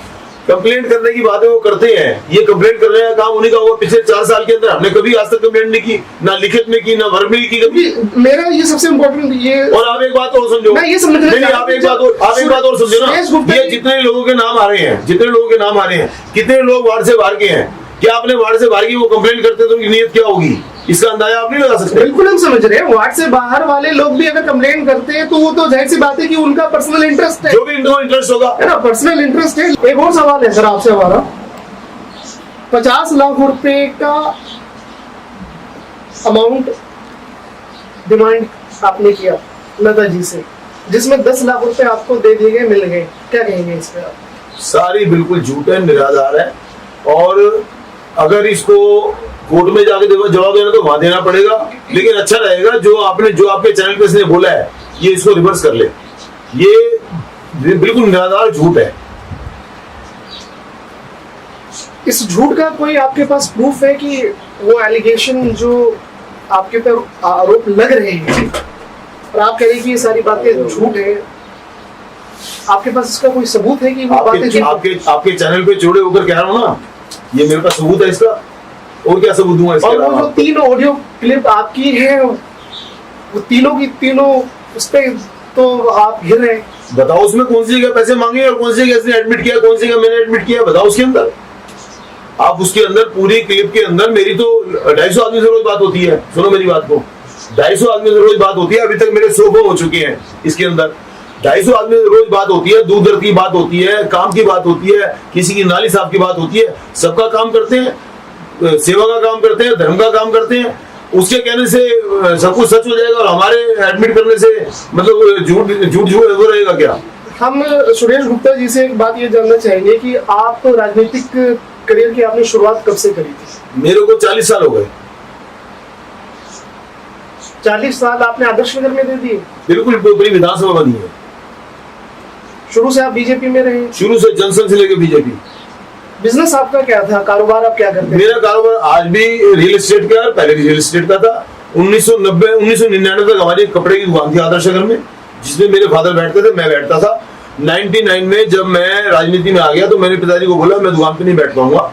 कंप्लेंट करने की बातें वो करते हैं, ये कंप्लेंट करने का काम उन्हीं का होगा। पिछले 4 साल के अंदर हमने कभी आज तक कंप्लेंट नहीं की, ना लिखित में की, ना वर्बली की कभी। मेरा ये सबसे इम्पोर्टेंट ये, और आप एक बात और समझो, मैं ये समझ रहा हूं, आप एक बात और समझो ना, ये जितने लोगों के नाम आ रहे हैं, कितने लोग वार्ड से बाहर के हैं, क्या आपने वार्ड से बाहर की वो कंप्लेंट करते तो उनकी नीयत क्या होगी, इसका अंदाजा आप नहीं लगा सकते। बिल्कुल हम समझ रहे हैं, वार्ड से बाहर वाले लोग भी अगर कंप्लेंट करते हैं तो वो तो जाहिर सी बात है कि उनका पर्सनल इंटरेस्ट है, जो भी इनको इंटरेस्ट होगा, है ना, पर्सनल इंटरेस्ट है। एक और सवाल है सर आपसे हमारा, 50 लाख रुपए का अमाउंट डिमांड आपने किया लता जी से, जिसमें 10 लाख रुपए आपको दे दिए गए, मिल गए, क्या कहेंगे इस पे आप? सारी बिल्कुल झूठ है, निराधार है, और अगर इसको कोर्ट में जाके जवाब देना तो वहां देना पड़ेगा। लेकिन अच्छा रहेगा जो आपके चैनल पे इसने बोला है, ये इसको रिवर्स कर ले, ये बिल्कुल निराधार झूठ है। इस झूठ का कोई आपके पास प्रूफ है कि वो एलिगेशन जो आपके ऊपर आरोप लग रहे हैं और आप कह रहे हैं कि ये सारी बातें झूठ है, आपके पास इसका कोई सबूत है कि वो बातें आपके चैनल पे जोड़े होकर कह रहा हूँ ना, ये मेरे पास सबूत है इसका, और क्या सबूत दूंगा इसके अलावा? और वो जो 3 ऑडियो क्लिप आपकी है, वो तीनों की तीनों उस पे तो आप घिर रहे हैं। बताओ उसमें कौन सी जगह पैसे मांगे और कौन सी जगह इसने एडमिट किया, कौन सी जगह मैंने एडमिट किया, बताओ उसके अंदर। आप उसके अंदर पूरी क्लिप के अंदर मेरी तो 250 आदमी से रोज बात होती है, सुनो मेरी बात को, 250 आदमी से रोज बात होती है। अभी तक मेरे 100 हो चुके हैं, इसके अंदर 250 आदमी से रोज बात होती है, दूध दर की बात होती है, काम की बात होती है, किसी की नाली साफ की बात होती है, सबका काम करते हैं, सेवा का काम करते हैं, धर्म का काम करते हैं। उसके कहने से सब कुछ सच हो जाएगा और हमारे एडमिट करने से मतलब झूठ वो रहेगा क्या? हम सुरेश गुप्ता जी से एक बात ये जानना चाहेंगे कि आप राजनीतिक करियर की आपने शुरुआत कब से करी थी? मेरे को 40 साल हो गए। 40 साल आपने आदर्श नगर में दे दिए? बिल्कुल, पूरी विधानसभा बनी है। शुरू से आप बीजेपी में रहे? शुरू से, जनसंघ से लेकर बीजेपी। बिजनेस आपका क्या था, कारोबार आप क्या करते थे? मेरा कारोबार आज भी रियल एस्टेट का है, पहले भी रियल एस्टेट का था। 1999 तक हमारी एक कपड़े की दुकान थी आदर्श नगर में, जिसमें मेरे फादर बैठते थे, मैं बैठता था। 99 में जब मैं राजनीति में आ गया तो मैंने पिताजी को बोला मैं दुकान पे नहीं बैठ पाऊंगा,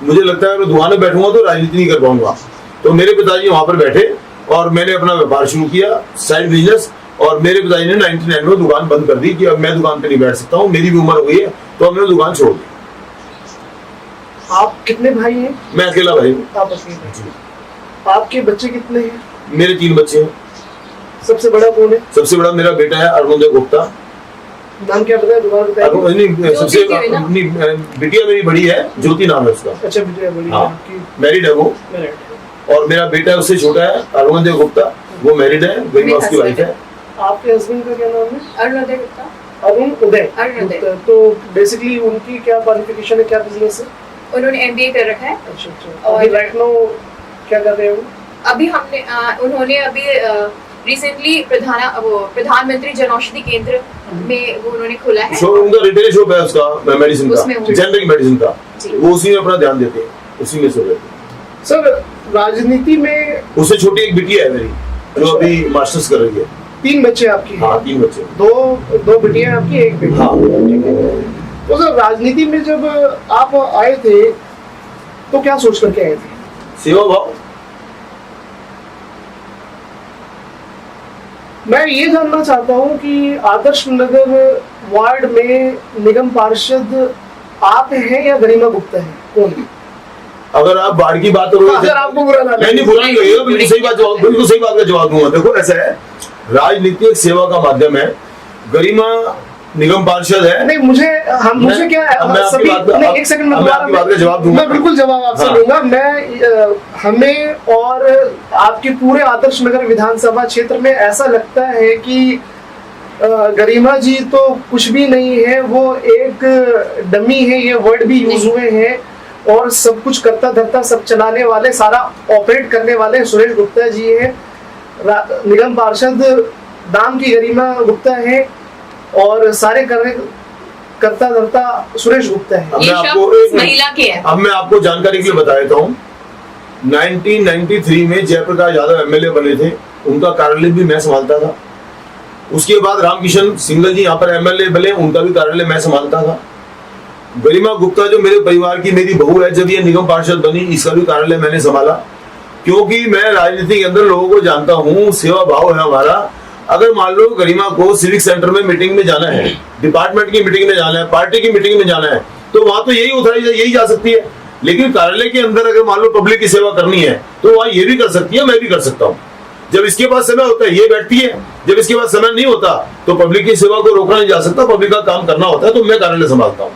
मुझे लगता है मैं दुकान में बैठूंगा तो राजनीति नहीं कर पाऊंगा। तो मेरे पिताजी वहां पर बैठे और मैंने अपना व्यापार शुरू किया, साइड बिजनेस। और मेरे पिताजी ने 99 में दुकान बंद कर दी कि अब मैं दुकान पे नहीं बैठ सकता हूँ, मेरी भी उम्र हो गई है, तो अब मैंने दुकान छोड़ दी। आप कितने भाई हैं? मैं अकेला भाई हूँ। आप अकेले। आपके बच्चे कितने हैं? मेरे 3 बच्चे हैं। सबसे बड़ा कौन है? सबसे बड़ा मेरा बेटा है अरुणोदय गुप्ता। नाम क्या बताया, दोबारा बताइए। नहीं, सबसे ज्योति है ना? नहीं, बिटिया मेरी बड़ी है, ज्योति नाम है उसका। अच्छा, बिटिया बड़ी है हाँ, आपकी। मैरिड है वो। और मेरा बेटा उससे छोटा है अरुणोदय गुप्ता, वो मैरिड है, गरिमा उसकी वाइफ है। आपके हस्बैंड का क्या नाम है? अरुणोदय गुप्ता। अरुण उदय अरुणोदय। गुप्ता। तो बेसिकली उनकी क्या क्वालिफिकेशन है, क्या बिजनेस है? उन्होंने MBA कर रखा है। अच्छा। और अभी राइट नाउ क्या कर रहे हो? अभी हमने उन्होंने अभी रिसेंटली प्रधानमंत्री जनौषधि केंद्र में वो उन्होंने खोला है। शॉप उनका रिटेल शॉप है उसका, मेडिसिन का, उसमें वो- जेनरिक मेडिसिन का, जी। वो उसी में अपना ध्यान देते हैं, उसी में से रहते हैं। सर, राजनीति में उससे छोटी एक बिटिया है मेरी, जो अच्छा। अभी मास्टर्स कर रही है। 3 बच्चे आपके हैं? हाँ, 3 बच्चे। दो बिटिया आपकी, एक बेटा। हाँ। तो सर, राजनीति में जब आप आए थे तो क्या सोच करके आए थे? सेवा भाव। मैं ये जानना चाहता हूँ कि आदर्श नगर वार्ड में निगम पार्षद आप हैं या गरिमा गुप्ता है, कौन है? अगर आप बाढ़ की बात करोगे, अगर आपको बुरा ना लगे। नहीं बुरा नहीं लगेगा, बिल्कुल सही बात जवाब, बिल्कुल सही बात का जवाब दूंगा। देखो ऐसा है, राजनीति एक सेवा का माध्यम है। गरिमा निगम पार्षद है। नहीं, मुझे क्या है, अब मैं आपकी सभी बात का- नहीं, एक सेकंड में अब मैं आपकी बात का जवाब दूंगा। मैं बिल्कुल जवाब आपसे हाँ। लूंगा। मैं हमें और आपके पूरे आदर्श नगर विधानसभा क्षेत्र में ऐसा लगता है कि गरिमा जी तो कुछ भी नहीं है, वो एक डमी है, ये वर्ड भी यूज हुए हैं, और सब कुछ करता धरता सब चलाने वाले, सारा ऑपरेट करने वाले सुरेश गुप्ता जी हैं। निगम पार्षद नाम की गरिमा गुप्ता है और सारे करता धरता सुरेश गुप्ता है। अब ये मैं शब्द आपको उस महिला के है। अब मैं आपको जानकारी के लिए बता देता हूँ। 1993 में जयप्रकाश यादव MLA बने थे, उनका कार्यालय भी मैं संभालता था। उसके बाद रामकिशन सिंगल जी यहाँ पर MLA बने, उनका भी कार्यालय मैं संभालता था। गरिमा गुप्ता जो मेरे परिवार की मेरी बहू है, जब ये निगम पार्षद बनी, इसका भी कार्यालय मैंने संभाला, क्योंकि मैं राजनीति के अंदर लोगों को जानता हूँ, सेवा भाव है हमारा। अगर मान लो गरिमा को सिविक सेंटर में मीटिंग में जाना है, डिपार्टमेंट की मीटिंग में जाना है, पार्टी की मीटिंग में जाना है, तो वहां तो यही जा सकती है। लेकिन कार्यालय के अंदर अगर मान लो पब्लिक की सेवा करनी है तो वहां ये भी कर सकती है, मैं भी कर सकता हूँ। जब इसके पास समय होता है ये बैठती है, जब इसके पास समय नहीं होता तो पब्लिक की सेवा को रोकना नहीं जा सकता, पब्लिक का काम करना होता है, तो मैं कार्यालय संभालता हूँ।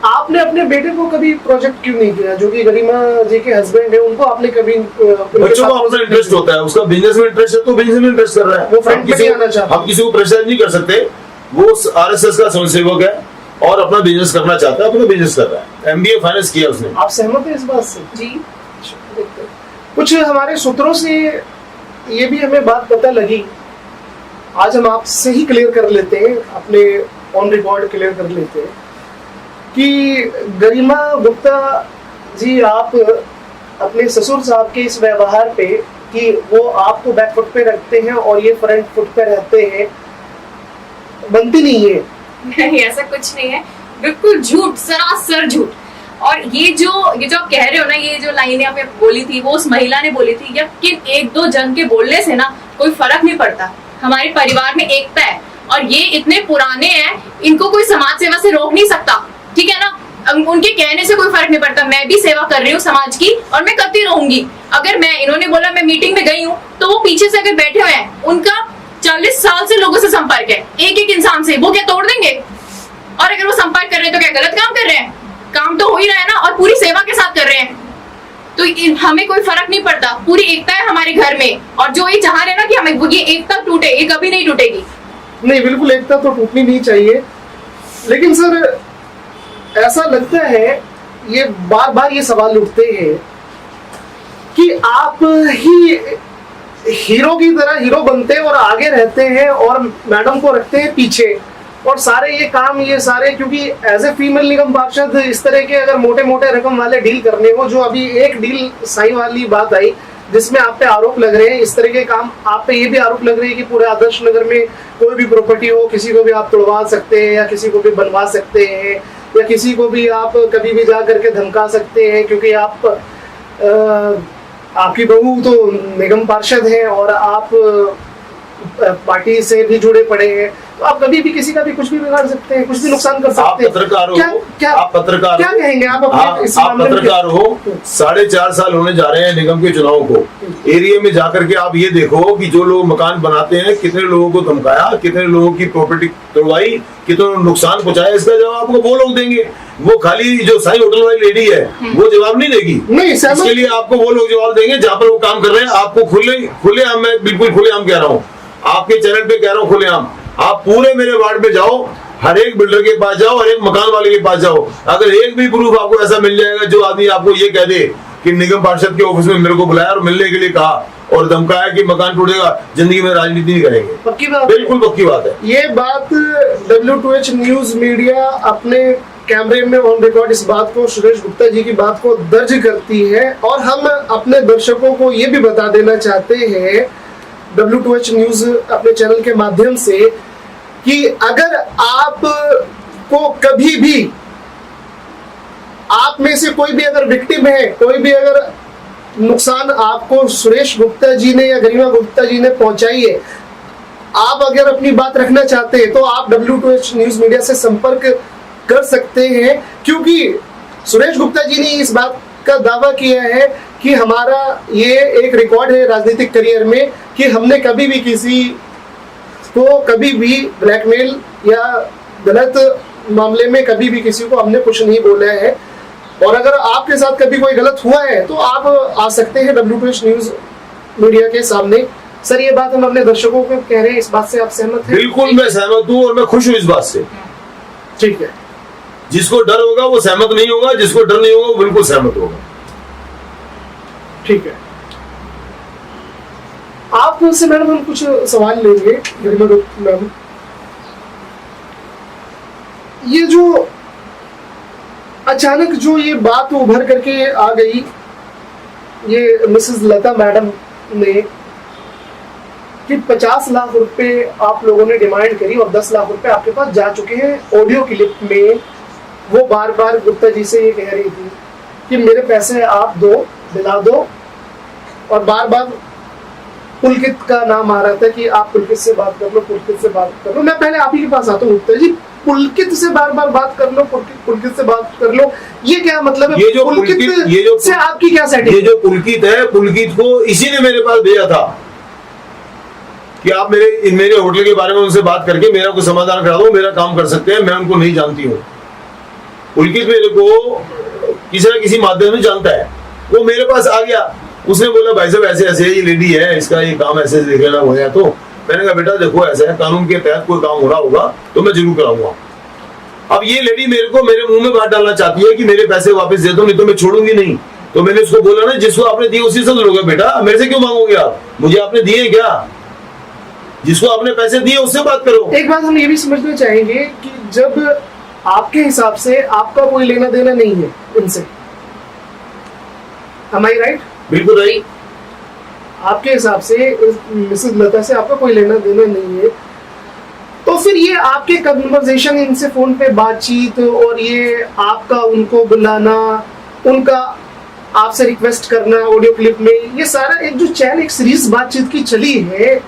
आपने अपने बेटे को कभी प्रोजेक्ट क्यों नहीं किया, जो कि गरिमा जी के हस्बैंड है, उनको आपने कभी बच्चों को अपना इंटरेस्ट होता है, उसका बिजनेस में इंटरेस्ट है तो बिजनेस में इंटरेस्ट कर रहा है। वो फ्रंट पे नहीं आना चाहता। हम किसी को प्रेशराइज नहीं कर सकते, वो RSS का स्वयंसेवक है और अपना बिजनेस करना चाहता है, अपना बिजनेस कर रहा है। MBA फाइनेंस किया उसने। आप सहमत हैं इस बात से? जी। कुछ हमारे सूत्रों से ये भी हमें बात पता लगी, आज हम आपसे ही क्लियर कर लेते हैं, अपने ऑन रिकॉर्ड क्लियर कर लेते हैं कि गरिमा गुप्ता जी, आप अपने ससुर साहब के इस व्यवहार पे कि वो आपको बैक फुट पे रखते हैं और ये फ्रंट फुट पे रहते हैं, बनती नहीं है। नहीं, ऐसा कुछ नहीं है, बिल्कुल झूठ, सरासर झूठ। और ये जो आप कह रहे हो ना, ये जो लाइनें आपने बोली थी वो उस महिला ने बोली थी, या किन 1-2 जन के बोलने से ना कोई फर्क नहीं पड़ता। हमारे परिवार में एकता है और ये इतने पुराने हैं, इनको कोई समाज सेवा से रोक नहीं सकता, ठीक है ना। उनके कहने से कोई फर्क नहीं पड़ता। मैं भी सेवा कर रही हूँ समाज की और मैं करती रहूंगी। अगर इन्होंने बोला मैं मीटिंग में गई हूँ, तो वो पीछे से अगर बैठे हुए हैं, उनका 40 साल से लोगों से संपर्क है, एक इंसान से, वो क्या तोड़ देंगे? और अगर वो संपर्क कर रहे हैं तो क्या गलत काम कर रहे हैं? काम तो हो ही रहा है ना, और पूरी सेवा के साथ कर रहे हैं, तो हमें कोई फर्क नहीं पड़ता। पूरी एकता है हमारे घर में, और जो ये चाह रहे हैं ना कि हमें ये एकता टूटे, ये कभी नहीं टूटेगी। नहीं, बिल्कुल एकता तो टूटनी नहीं चाहिए। लेकिन सर, ऐसा लगता है, ये बार बार ये सवाल उठते हैं कि आप ही हीरो की तरह हीरो बनते हैं और आगे रहते हैं और मैडम को रखते हैं पीछे, और सारे ये काम ये सारे, क्योंकि एज ए फीमेल निगम पार्षद इस तरह के अगर मोटे मोटे रकम वाले डील करने हो, जो अभी एक डील साई वाली बात आई जिसमें आप पे आरोप लग रहे हैं, इस तरह के काम आप पे ये भी आरोप लग रहे हैं कि पूरे आदर्श नगर में कोई भी प्रॉपर्टी हो किसी को भी आप तोड़वा सकते हैं या किसी को भी बनवा सकते हैं या किसी को भी आप कभी भी जा करके धमका सकते हैं, क्योंकि आप आपकी बहू तो निगम पार्षद है और आप पार्टी से भी जुड़े पड़े हैं, तो आप कभी भी किसी का भी कुछ भी बिगाड़ सकते हैं, कुछ भी नुकसान कर आप सकते हैं। पत्रकार हो, आप पत्रकार क्या कहेंगे आप अपने इस आप मामले में? पत्रकार हो, 4.5 साल होने जा रहे हैं निगम के चुनाव को। एरिया में जाकर के आप ये देखो कि जो लोग मकान बनाते हैं कितने लोगों को धमकाया, कितने लोगों की प्रॉपर्टी तोड़वाई, कितने नुकसान पहुंचाया, इसका जवाब आपको वो लोग देंगे। वो खाली जो साई होटल वाली लेडी है वो जवाब नहीं देगी। नहीं, इसके लिए आपको वो लोग जवाब देंगे जहाँ पर वो काम कर रहे हैं। आपको खुलेआम, मैं बिल्कुल खुलेआम कह रहा हूँ, आपके चैनल पे कह रहा हूँ खुलेआम, आप पूरे मेरे वार्ड में जाओ, हर एक बिल्डर के पास जाओ, हर एक मकान वाले के पास जाओ, अगर एक भी प्रूफ आपको ऐसा मिल जाएगा जो आदमी आपको ये कह दे कि निगम पार्षद के ऑफिस में मेरे को बुलाया और मिलने के लिए कहा और धमकाया कि मकान टूटेगा, जिंदगी में राजनीति नहीं करेंगे। पक्की बात, बिल्कुल पक्की बात है। ये बात W2H न्यूज मीडिया अपने कैमरे में ऑन रिकॉर्ड इस बात को, सुरेश गुप्ता जी की बात को दर्ज करती है और हम अपने दर्शकों को ये भी बता देना चाहते हैं W2H न्यूज अपने चैनल के माध्यम से कि अगर आप को कभी भी आप में से कोई भी अगर विक्टिम है, कोई भी अगर नुकसान आपको सुरेश गुप्ता जी ने या गरिमा गुप्ता जी ने पहुंचाई है, आप अगर अपनी बात रखना चाहते हैं तो आप W2H न्यूज मीडिया से संपर्क कर सकते हैं, क्योंकि सुरेश गुप्ता जी ने इस बात का दावा किया है कि हमारा ये एक रिकॉर्ड है राजनीतिक करियर में कि हमने कभी भी किसी को कभी भी ब्लैकमेल या गलत मामले में कभी भी किसी को हमने कुछ नहीं बोला है। और अगर आपके साथ कभी कोई गलत हुआ है तो आप आ सकते हैं W2H न्यूज मीडिया के सामने। सर, ये बात हम अपने दर्शकों को कह रहे हैं, इस बात से आप सहमत हैं? बिल्कुल मैं सहमत हूँ और मैं खुश हूँ इस बात से। ठीक है, जिसको डर होगा वो सहमत नहीं होगा, जिसको डर नहीं होगा वो बिल्कुल सहमत होगा। ठीक है, आपसे मैडम हम कुछ सवाल लेंगे। गरिमा गुप्ता मैम, ये जो अचानक जो ये बात उभर करके आ गई, ये मिसेस लता मैडम ने कि 50 लाख रुपए आप लोगों ने डिमांड करी और 10 लाख रुपए आपके पास जा चुके हैं। ऑडियो क्लिप में वो बार बार गुप्ता जी से ये कह रही थी कि मेरे पैसे आप दो, दिला दो, और बार बार पुलकित का नाम आ रहा था कि आप पुलकित से बात कर लो, पुलकित से बात कर लो। मैं पहले आप ही के पास आता हूँ गुप्ता जी, पुलकित से बार बार बात कर लो, पुलकित से बात कर लो, ये क्या मतलब है? ये जो पुलकित से आपकी क्या सेटिंग? ये जो पुलकित है, पुलकित को इसी ने मेरे पास भेजा था कि आप मेरे होटल के बारे में उनसे बात करके मेरा कोई समाधान करा दो, मेरा काम कर सकते हैं। मैं उनको नहीं जानती हूँ। पुलकित मेरे को किसी न किसी माध्यम में जानता है, वो मेरे पास आ गया, उसने बोला भाई साहब ऐसे ऐसे ये लेडी है, इसका ये काम ऐसे देख लेना हो गया। तो मैंने कहा बेटा देखो ऐसा है, कानून के तहत कोई काम हो रहा होगा तो मैं जरूर कराऊंगा। अब ये लेडी मेरे को मेरे मुंह में बात डालना चाहती है कि मेरे पैसे वापस दे दो, नहीं तो मैं छोड़ूंगी नहीं। तो मैंने उसको बोला ना, जिसको आपने दिए उसी से लोगे बेटा, मेरे से क्यों मांगोगे आप? मुझे आपने दिए क्या? जिसको आपने पैसे दिए उससे बात करो। एक बात हम ये भी समझना चाहेंगे कि जब आपके हिसाब से आपका कोई लेना देना नहीं है इनसे, am I right? बिल्कुल राइट। आपके हिसाब से मिसेस लता से आपका कोई लेना देना नहीं है, तो फिर ये आपके कन्वर्सेशन, इनसे फोन पे बातचीत और ये आपका उनको बुलाना, उनका आपसे रिक्वेस्ट करना ऑडियो क्लिप में, ये सारा एक जो चैन एक सीरीज बातचीत की चली है,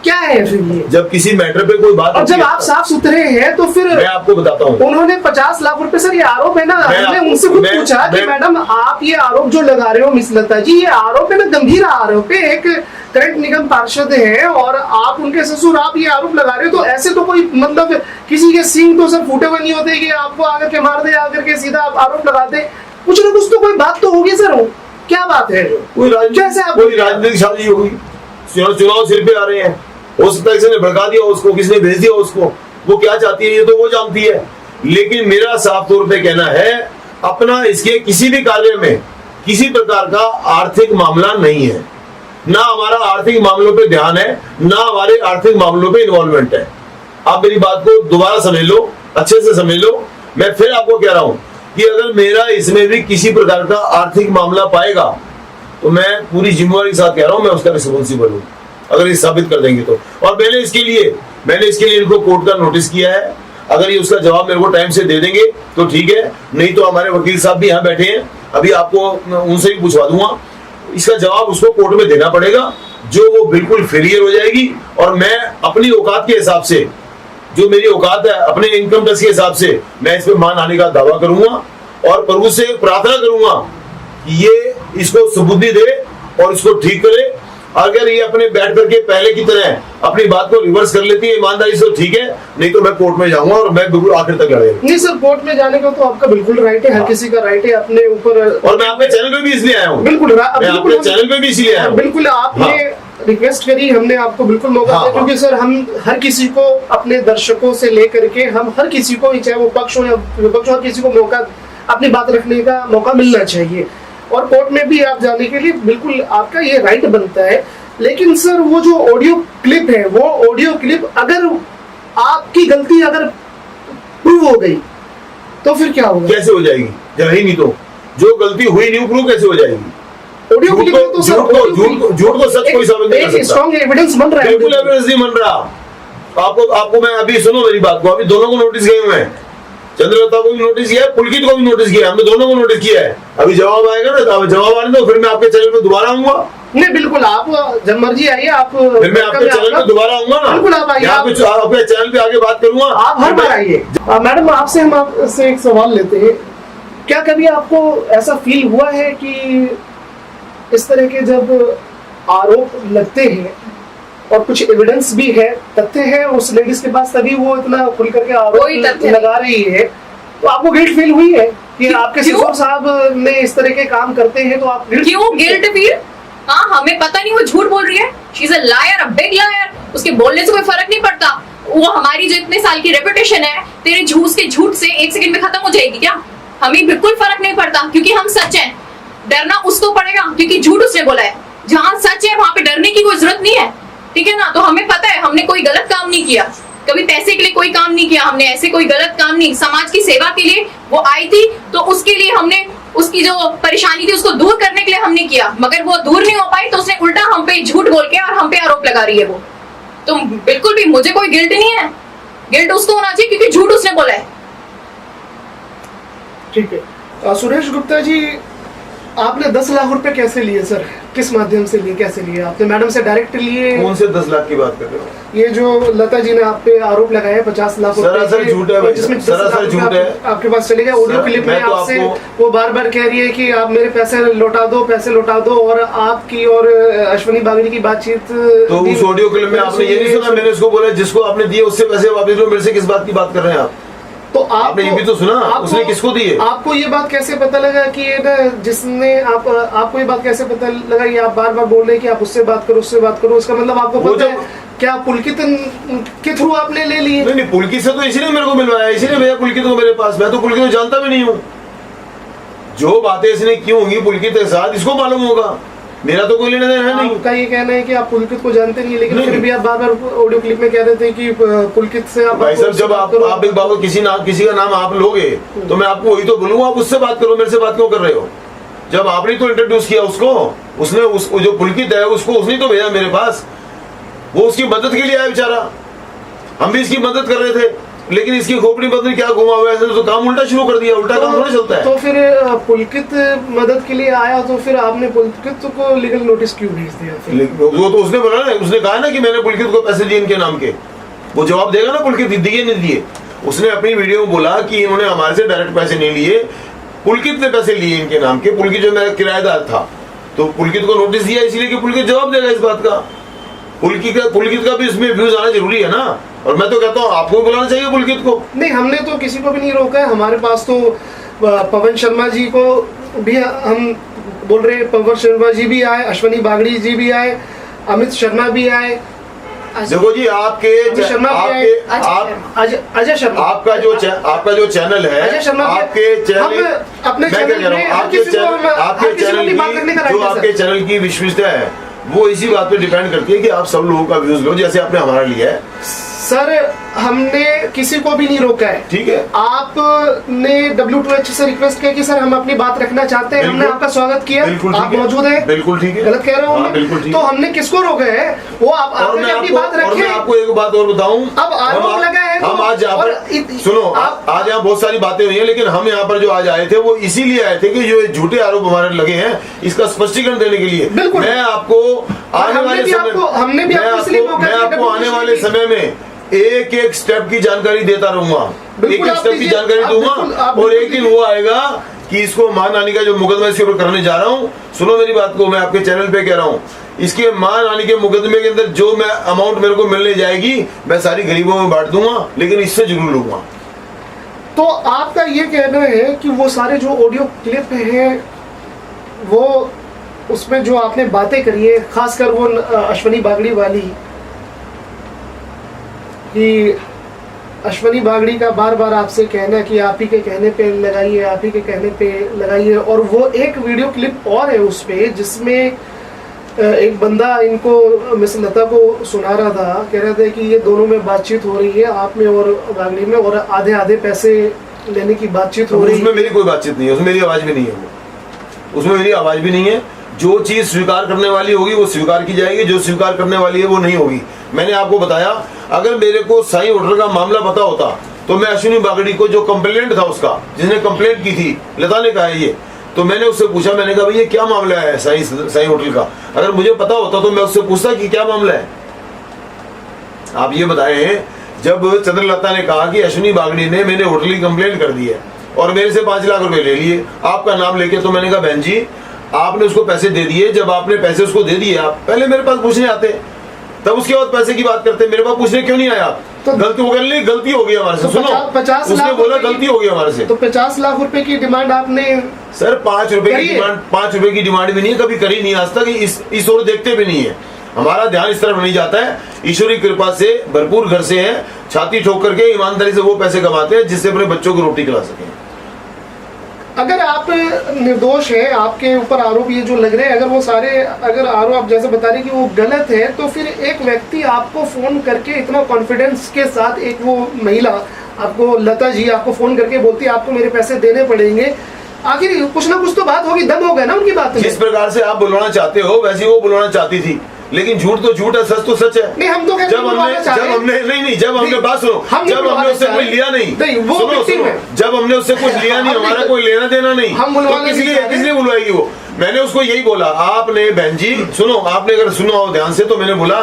क्या है फिर ये? जब किसी मैटर पे कोई बात, और जब आप साफ सुथरे हैं तो फिर मैं आपको बताता हूँ, उन्होंने 50 लाख रुपए, सर ये आरोप है ना, हमने उनसे कुछ पूछा कि मैडम आप ये आरोप जो लगा रहे हो मिस लता जी, ये आरोप है ना, गंभीर आरोप है, एक करंट निगम पार्षद है और आप उनके ससुर, आप ये आरोप लगा रहे हो, तो ऐसे तो कोई मतलब किसी के सींग तो सर फूटे हुए नहीं होते कि आपको आकर के मार दे, आकर के सीधा आप आरोप लगा दे। कुछ ना कुछ तो कोई बात तो होगी सर, क्या बात है? जो कैसे आप कोई राजनीतिक शादी होगी, चुनाव सिर पे आ रहे हैं, हो सकता है किसी ने भड़का दिया उसको, किसी ने भेज दिया उसको, वो क्या चाहती है ये तो वो जानती है। लेकिन मेरा साफ तौर पे कहना है, अपना इसके किसी भी कार्य में किसी प्रकार का आर्थिक मामला नहीं है, ना हमारा आर्थिक मामलों पे ध्यान है, ना हमारे आर्थिक मामलों पे इन्वॉल्वमेंट है। आप मेरी बात को दोबारा समझ लो, अच्छे से समझ लो। मैं फिर आपको कह रहा हूं कि अगर मेरा इसमें भी किसी प्रकार का आर्थिक मामला पाएगा तो मैं पूरी जिम्मेवारी के साथ कह रहा हूं, मैं उसका रिस्पॉन्सिबल हूं अगर ये साबित कर देंगे तो। और मैंने इसके लिए इनको कोर्ट का नोटिस किया है। अगर ये उसका जवाब मेरे को टाइम से दे देंगे तो ठीक है, नहीं तो हमारे वकील साहब भी यहाँ बैठे हैं, अभी आपको उनसे भी पूछवा दूंगा। इसका जवाब उसको कोर्ट में देना पड़ेगा, जो वो बिल्कुल फेलियर हो जाएगी। और मैं अपनी औकात के हिसाब से, जो मेरी औकात है अपने इनकम टैक्स के हिसाब से, मैं इस पे मान आने का दावा करूंगा और प्रभु से प्रार्थना करूंगा कि ये इसको सुबुद्धि दे और इसको ठीक करे। अगर ये अपने बैठ करके पहले की तरह अपनी बात को रिवर्स कर लेती है ईमानदारी से, ठीक है, नहीं तो मैं कोर्ट में जाऊंगा और मैं बिल्कुल आखिर तक लड़ेगा। नहीं सर, कोर्ट में जाने का तो आपका बिल्कुल राइट है, हर किसी का राइट है अपने ऊपर। और मैं आपके चैनल पे भी इसलिए आया हूँ, बिल्कुल मैं आपके चैनल पे भी इसलिए आया हूँ। बिल्कुल आपने रिक्वेस्ट करी, हमने आपको बिल्कुल मौका दिया, क्योंकि सर हम हर किसी को, अपने दर्शकों से लेकर के हम हर किसी को, चाहे वो पक्ष हो या विपक्ष, हर किसी को मौका, अपनी बात रखने का मौका मिलना चाहिए। और कोर्ट में भी आप जाने के लिए बिल्कुल आपका ये राइट बनता है। लेकिन सर वो जो ऑडियो क्लिप है, वो ऑडियो क्लिप अगर आपकी गलती अगर प्रूव हो गई तो फिर क्या होगा? कैसे हो जाएगी? जब ही नहीं तो जो गलती हुई नहीं प्रूव कैसे हो जाएगी? ऑडियो क्लिप में तो सर झूठ को सच कोई साबित नहीं कर सकता। स्ट्रॉन्ग एविडेंस बन रहा है। बिल्कुल एविडेंस नहीं बन रहा। आपको मैं अभी, सुनो मेरी बात को, अभी दोनों को नोटिस गए हुए हैं, चंद्रलता को भी नोटिस किया है, पुलकित को भी नोटिस किया है, हमने दोनों को नोटिस किया है। अभी जवाब आएगा ना, तो जवाब आने दो, फिर मैं आपके चैनल पे दोबारा आऊंगा। नहीं बिल्कुल, आप जब मर्जी आइए, आप फिर मैं आपके चैनल पे दोबारा आऊंगा ना, बिल्कुल आप आइए, आपके चैनल पे आगे बात करूंगा, आप हर बार आइए। मैडम आपसे हम आपसे एक सवाल लेते हैं, क्या कभी आपको ऐसा फील हुआ है कि इस तरह के जब आरोप लगते हैं और कुछ एविडेंस भी है, तथ्य है उस लेडीज के पास, तभी वो इतना खुल करके आरोप लगा रही है, तो आपको गिल्ट फील हुई है कि आपके ससुर साहब ने इस तरह के काम करते हैं, तो आप क्यों गिल्ट फील? हाँ, हमें पता नहीं वो झूठ बोल रही है, she is a liar, a big liar, उसके बोलने से कोई फर्क नहीं पड़ता। वो हमारी जो इतने साल की रेपुटेशन है, तेरे झूठ से 1 सेकंड में खत्म हो जाएगी क्या? हमें बिल्कुल फर्क नहीं पड़ता, क्योंकि हम सच हैं। डरना उसको पड़ेगा क्योंकि झूठ उसने बोला है। जहां सच है वहां पे डरने की कोई जरूरत नहीं है, ठीक है ना? तो हमें पता है हमने कोई गलत काम नहीं किया, कभी पैसे के लिए कोई काम नहीं किया हमने, ऐसे कोई गलत काम नहीं। समाज की सेवा के लिए वो आई थी, तो उसके लिए हमने, उसकी जो परेशानी थी उसको दूर करने के लिए हमने किया, मगर वो दूर नहीं हो पाई, तो उसने उल्टा हम पे झूठ बोल के और हम पे आरोप लगा रही है वो। तो बिल्कुल भी मुझे कोई गिल्ट नहीं है, गिल्ट उसको होना चाहिए क्योंकि झूठ उसने बोला है। ठीक है। सुरेश गुप्ता जी, आपने 10 लाख रुपए कैसे लिए सर? किस माध्यम से लिए, कैसे लिए? आपने मैडम से डायरेक्ट लिए? कौन से 10 लाख की बात कर रहे हो? ये जो लता जी ने आप पे आरोप लगाया 50 लाख रुपए, सरासर झूठ है, जिसमें सरासर झूठ है। आपके पास चले गए ऑडियो क्लिप में, आपसे वो बार बार कह रही है कि आप मेरे पैसे लौटा दो, पैसे लौटा दो, और आपकी और अश्विनी बागड़ी की बातचीत। तो उस ऑडियो क्लिप में आपने ये नहीं सुना? मैंने उसको बोला जिसको आपने दिए उससे पैसे वापस लो, मेरे से किस बात की बात कर रहे हैं आप? तो आपने ये भी तो सुना, उसने किसको दिए? आपको ये बात कैसे पता लगा कि ये ना, जिसने आपको ये बात कैसे पता लगा? ये आप बार बार बोल रहे हैं कि आप उससे बात करो, उससे बात करो, उसका मतलब आपको पता है क्या पुलकित के थ्रू आपने ले लिए? नहीं, पुलकित से तो इसीलिए मेरे को मिलवाया, इसीलिए भैया पुलकित को मेरे पास, मैं तो पुलकित को जानता भी नहीं हूँ। जो बातें इसने की होंगी पुलकित के साथ, इसको मालूम होगा, मेरा तो कोई लेना देना है नहीं। आपका ये कहना है कि आप पुलकित को जानते नहीं, लेकिन फिर भी आप बार बार ऑडियो क्लिप में कह रहे थे कि पुलकित से आप। भाई साहब, जब आप एक बाबा किसी का नाम आप लोगे तो मैं आपको वही तो बोलूंगा, आप उससे बात करो, मेरे से बात क्यों कर रहे हो? जब आपने तो इंट्रोड्यूस किया उसको, उसने जो पुलकित है उसको उसने तो भेजा मेरे पास, वो उसकी मदद के लिए आया बेचारा। हम भी इसकी मदद कर रहे थे, लेकिन इसकी खोपड़ी पत्नी क्या घुमा हुआ है, तो काम उल्टा शुरू कर दिया। उल्टा काम थोड़ा चलता है। तो फिर पुलकित मदद के लिए आया, तो फिर आपने पुलकित को लीगल नोटिस क्यों भेज दिया? वो तो उसने बोला ना, उसने कहा ना कि मैंने पुलकित को पैसे दिए इनके नाम के, वो जवाब देगा ना पुलकित दिए नहीं दिए। उसने अपनी वीडियो में बोला कि इन्होंने हमारे से डायरेक्ट पैसे नहीं लिए, पुलकित ने पैसे लिए इनके नाम के। पुलकित जो मेरा किराएदार था, तो पुलकित को नोटिस दिया इसलिए कि पुलकित जवाब देगा इस बात का। पुलकित का भी इसमें व्यूज आना जरूरी है ना, और मैं तो कहता हूँ आपको बुलाना चाहिए पुलकित को। नहीं, हमने तो किसी को भी नहीं रोका है। हमारे पास तो पवन शर्मा जी को भी हम बोल रहे हैं, पवन शर्मा जी भी आए, अश्विनी बागड़ी जी भी आए, अमित शर्मा भी आए। देखो जी, अजय शर्मा, आपका जो चैनल है, अजय शर्मा, आपके चैनल, अपने चैनल की विश्वसनीयता है वो इसी बात पे डिपेंड करती है कि आप सब लोगों का व्यूज लो, जैसे आपने हमारा लिया है। सर हमने किसी को भी नहीं रोका है। ठीक है, आपने W2H से रिक्वेस्ट किया कि सर हम अपनी बात रखना चाहते हैं, हमने आपका स्वागत किया, बिल्कुल आप ठीक है, मौजूद हैं, बिल्कुल ठीक है, गलत कह रहा हूँ हाँ, मैं? बिल्कुल ठीक तो है। हमने किसको रोका है? वो और मैं अपनी बात और मैं रखे। आपको एक बात और बताऊं, अब आरोप लगा है हम तो- आज यहाँ और पर सुनो, आज यहाँ बहुत सारी बातें हुई हैं, लेकिन हम यहाँ पर जो आज आए थे वो इसीलिए आए थे कि जो ये झूठे आरोप हमारे लगे हैं इसका स्पष्टीकरण देने के लिए। बिल्कुल। मैं आपको आने वाले समय हमने भी आपको इसलिए मौका मैं दिया आपको आने वाले समय में एक एक स्टेप की जानकारी देता रहूंगा, एक बिल्कुल एक आप स्टेप की दीजिए, जानकारी आप दूंगा, बिल्कुल- आप और बिल्कुल एक दिन दीजिए। वो आएगा कि इसको मान आने का जो मुकदमा इसके ऊपर करने जा रहा हूँ, सुनो मेरी बात को, मैं आपके चैनल पे कह रहा हूँ, इसके मान आने के मुकदमे के अंदर जो मैं अमाउंट मेरे को मिलने जाएगी मैं सारी गरीबों में बांट दूंगा, लेकिन इससे जरूर लूंगा। तो आपका ये कहना है कि वो सारे जो ऑडियो क्लिप हैं वो उसमें जो आपने बातें करी है, खासकर वो अश्वनी बागड़ी वाली, कि अश्वनी बागड़ी का बार बार आपसे कहना कि आप ही के कहने पे लगाइए, आप ही के कहने पे लगाइए, और वो एक वीडियो क्लिप और है उस पे जिसमें एक बंदा इनको मिस लता को सुना रहा था, कह रहे थे कि ये दोनों में बातचीत हो रही है, आप में और बागड़ी में, और आधे आधे पैसे लेने की बातचीत हो रही है। उसमें मेरी कोई बातचीत नहीं है, उसमें मेरी आवाज भी नहीं है, वो उसमें मेरी आवाज भी नहीं है। जो चीज स्वीकार करने वाली होगी वो स्वीकार की जाएगी, जो स्वीकार करने वाली है वो नहीं होगी। मैंने आपको बताया, अगर मेरे को साईं होटल का मामला पता होता तो मैं अश्विनी बागड़ी को, जो कंप्लेंट था उसका, जिसने कंप्लेंट की थी, लता ने कहा है ये, तो मैंने उससे पूछा, मैंने कहा भाई ये क्या मामला है साईं होटल का? अगर मुझे पता होता तो मैं उससे पूछता कि क्या मामला है। आप ये बताएं, जब चंद्रलता ने कहा कि अश्विनी बागड़ी ने मैंने होटल की कंप्लेंट कर दी है और मेरे से 5 लाख रुपए ले लिए आपका नाम लेके, तो मैंने कहा बहन जी आपने उसको पैसे दे दिए, जब आपने पैसे उसको दे दिए आप पहले मेरे पास पूछने आते, तब उसके बाद पैसे की बात करते, मेरे पास पूछने क्यों नहीं आया? तो गलती हो गई, गलती हो गई हमारे से। तो सुनो, 50 उसने लाख बोला रुपए की- गलती हो गई हमारे से। तो 50 लाख रुपए की डिमांड आपने, सर 5 रुपए की करिए। डिमांड, 5 रुपए की डिमांड भी नहीं है, कभी करी नहीं आज तक, इस ओर देखते भी नहीं है। हमारा ध्यान इस तरफ नहीं जाता है। ईश्वरी कृपा से भरपूर घर से है, छाती ठोक करके ईमानदारी से वो पैसे कमाते हैं जिससे अपने बच्चों को रोटी खिला सकें। अगर आप निर्दोष हैं, आपके ऊपर आरोप ये जो लग रहे हैं, अगर वो सारे, अगर आरोप आप जैसे बता रहे हैं कि वो गलत है, तो फिर एक व्यक्ति आपको फोन करके इतना कॉन्फिडेंस के साथ, एक वो महिला आपको, लता जी आपको फोन करके बोलती है आपको मेरे पैसे देने पड़ेंगे, आखिर कुछ ना कुछ तो बात होगी, दम होगा ना उनकी बात में। जिस प्रकार से आप बुलवाना चाहते हो वैसे वो बुलवाना चाहती थी, लेकिन झूठ तो झूठ है, सच तो सच है। नहीं, हम तो कहते हैं जब हमने बात सुनो, हम जब हमने उससे कोई लिया नहीं, वो सुनो, victim सुनो, है। जब हमने उससे कुछ लिया नहीं, हमारा कोई लेना देना नहीं, हम बुलवाना तो नहीं किस चाहते। लिए बुलवाएगी वो? मैंने उसको यही बोला, आपने बहन जी सुनो, आपने अगर सुना हो ध्यान से, तो मैंने बोला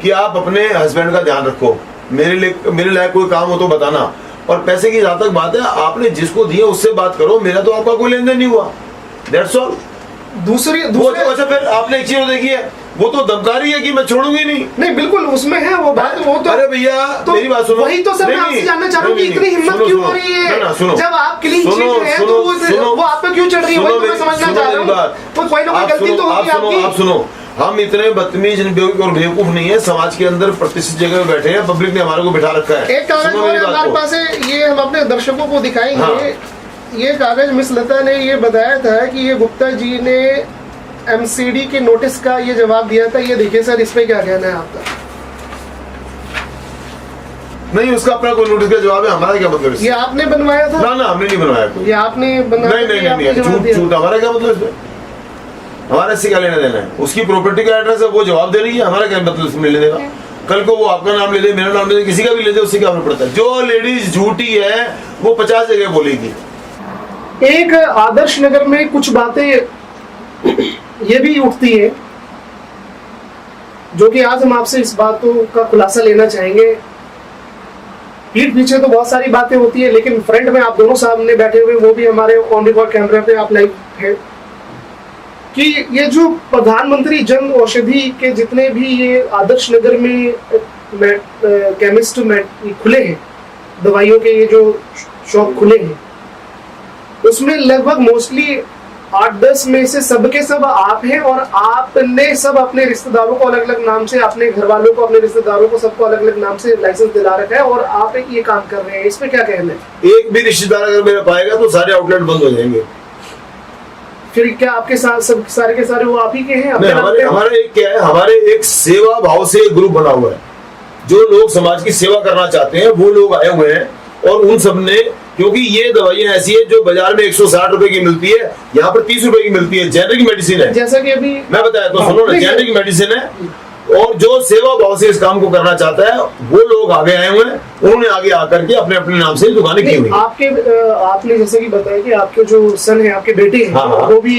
कि आप अपने हस्बैंड का ध्यान रखो, मेरे लायक कोई काम हो तो बताना, और पैसे की जहां तक बात है, आपने जिसको दिए उससे बात करो, मेरा तो आपका कोई लेन देन नहीं हुआ, दैट्स ऑल। दूसरी अच्छा, फिर आपने एक चीज देखी है, वो तो धमकारी है कि मैं छोड़ूंगी नहीं। बिल्कुल उसमें है वो बात, वो तो, अरे भैया तो मेरी बात सुनो, वही तो सर मैं आपसे जानना चाह रहा हूँ कि इतनी हिम्मत क्यों हो रही है? सुनो, जब आप क्लीन चिट है तो वो आप पे क्यों चढ़ रही है? वही तो मैं समझना चाह रहा हूँ, तो कोई ना कोई गलती तो होगी आपकी। आप सुनो, हम इतने बदतमीज और बेवकूफ नहीं है, समाज के अंदर प्रतिष्ठित जगह में बैठे हैं, पब्लिक ने हमारे को बिठा रखा है। एक कागज सुनो और मेरी बात हमारे को। पास है, ये हम अपने दर्शकों को दिखाएंगे। हाँ। ये कागज मिस लता ने ये बताया था कि ये गुप्ता जी ने एमसीडी के नोटिस का ये जवाब दिया था। ये देखिए सर, इस पे क्या कहना है आपका? नहीं, उसका अपना कोई नोटिस का जवाब है, हमारा क्या मतलब? ये आपने बनवाया था? ना हमने नहीं बनवाया कोई। ये आपने बनवाया? नहीं, झूठ, हमारा क्या मतलब इसमें? हमारा इससे क्या लेना देना है? उसकी प्रॉपर्टी का एड्रेस है, वो जवाब दे रही है, हमारा क्या मतलब इसमें लेने देगा? कल को वो आपका नाम ले दे, मेरा नाम ले दे, किसी का भी ले दे, उससे क्या फर्क पड़ता है? जो लेडीज झूठी है वो 50 जगह बोलेगी। एक आदर्श नगर में कुछ बातें ये भी उठती है जो कि आज हम आपसे इस बातों का खुलासा लेना चाहेंगे। पीठ पीछे तो बहुत सारी बातें होती है, लेकिन फ्रंट में आप दोनों सामने बैठे हुए, वो भी हमारे ऑन रिकॉर्ड कैमरे पे आप लाइव है, कि ये जो प्रधानमंत्री जन औषधि के जितने भी ये आदर्श नगर में केमिस्ट खुले हैं, दवाइयों के ये जो शॉप खुले हैं, उसमें लगभग मोस्टली 8-10 में से सबके सब आप हैं, और आपने सब अपने रिश्तेदारों को अलग अलग नाम से, अपने घर वालों को, अपने रिश्तेदारों को, सबको अलग अलग नाम से लाइसेंस दिला रखा है, और आप ये काम कर रहे हैं। इसमें क्या कहना है? एक भी रिश्तेदार अगर मेरा पाएगा तो सारे आउटलेट बंद हो जाएंगे। फिर क्या आपके साथ सब सारे के सारे वो आप ही के हैं? नहीं, हमारे एक क्या है, हमारे एक सेवा भाव से एक ग्रुप बना हुआ है, जो लोग समाज की सेवा करना चाहते हैं वो लोग आए हुए हैं, और उन सब ने, क्योंकि ये दवाइयां ऐसी है जो बाजार में 160 रुपए की मिलती है, यहाँ पर 30 रुपए की मिलती है, जेनरिक मेडिसिन है। जैसा कि अभी मैं बताया तो सुनो ना, जेनरिक मेडिसिन है, और जो सेवा भाव से इस काम को करना चाहता है वो लोग आगे आए हुए हैं, उन्होंने आगे आकर के अपने अपने नाम से दुकानें की हुई। आपने जैसे कि बताया कि आपके जो सन है, आपके बेटे हैं, हाँ। वो भी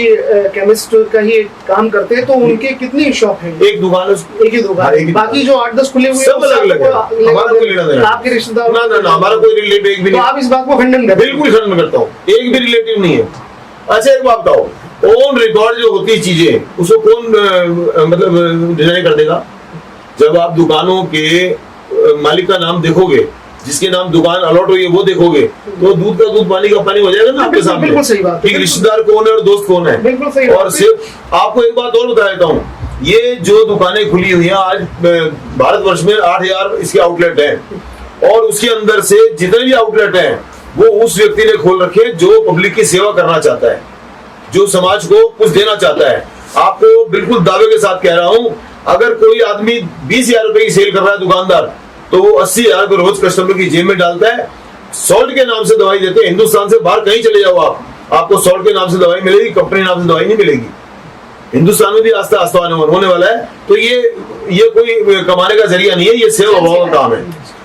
केमिस्ट का ही काम करते हैं, तो उनके कितनी शॉप है? एक दुकान है, एक ही दुकान, बाकी जो 8-10 खुले हुए सब अलग अलग है, हमारा कोई लेना देना, आपके रिश्तेदार? ना, हमारा कोई रिलेटिव एक भी नहीं। तो आप इस बात को खंडन करते हैं? बिल्कुल खंडन करता हूँ, एक भी रिलेटिव नहीं है। अच्छा एक बात बताओ, ऑन रिकॉर्ड जो होती है चीजें, उसको कौन मतलब डिजाइन कर देगा? जब आप दुकानों के मालिक का नाम देखोगे, जिसके नाम दुकान अलॉट हुई है वो देखोगे, तो दूध का दूध पानी का पानी हो जाएगा ना आपके सामने। बिल्कुल सही बात है। रिश्तेदार कौन है और दोस्त कौन है, बिल्कुल सही। और सिर्फ आपको एक बात और बता देता हूँ, ये जो दुकानें खुली हुई हैं आज भारतवर्ष में 8000 इसके आउटलेट हैं, और उसके अंदर से जितने भी आउटलेट हैं वो उस व्यक्ति ने खोल रखे जो पब्लिक की सेवा करना चाहता है, जो समाज को कुछ देना चाहता है। आपको बिल्कुल दावे के साथ कह रहा हूं, अगर कोई आदमी 20,000 रुपए की सेल कर रहा है दुकानदार, तो वो 80,000 को रोज कस्टमर की जेब में डालता है। सॉल्ट के नाम से दवाई देते हैं, हिंदुस्तान से बाहर कहीं चले जाओ आपको सॉल्ट के नाम से दवाई मिलेगी, कंपनी नाम से दवाई नहीं मिलेगी। हिंदुस्तान में भी आस्ता आस्ता होने वाला है। तो ये कोई कमाने का जरिया नहीं है, ये सेवा भाव का काम है,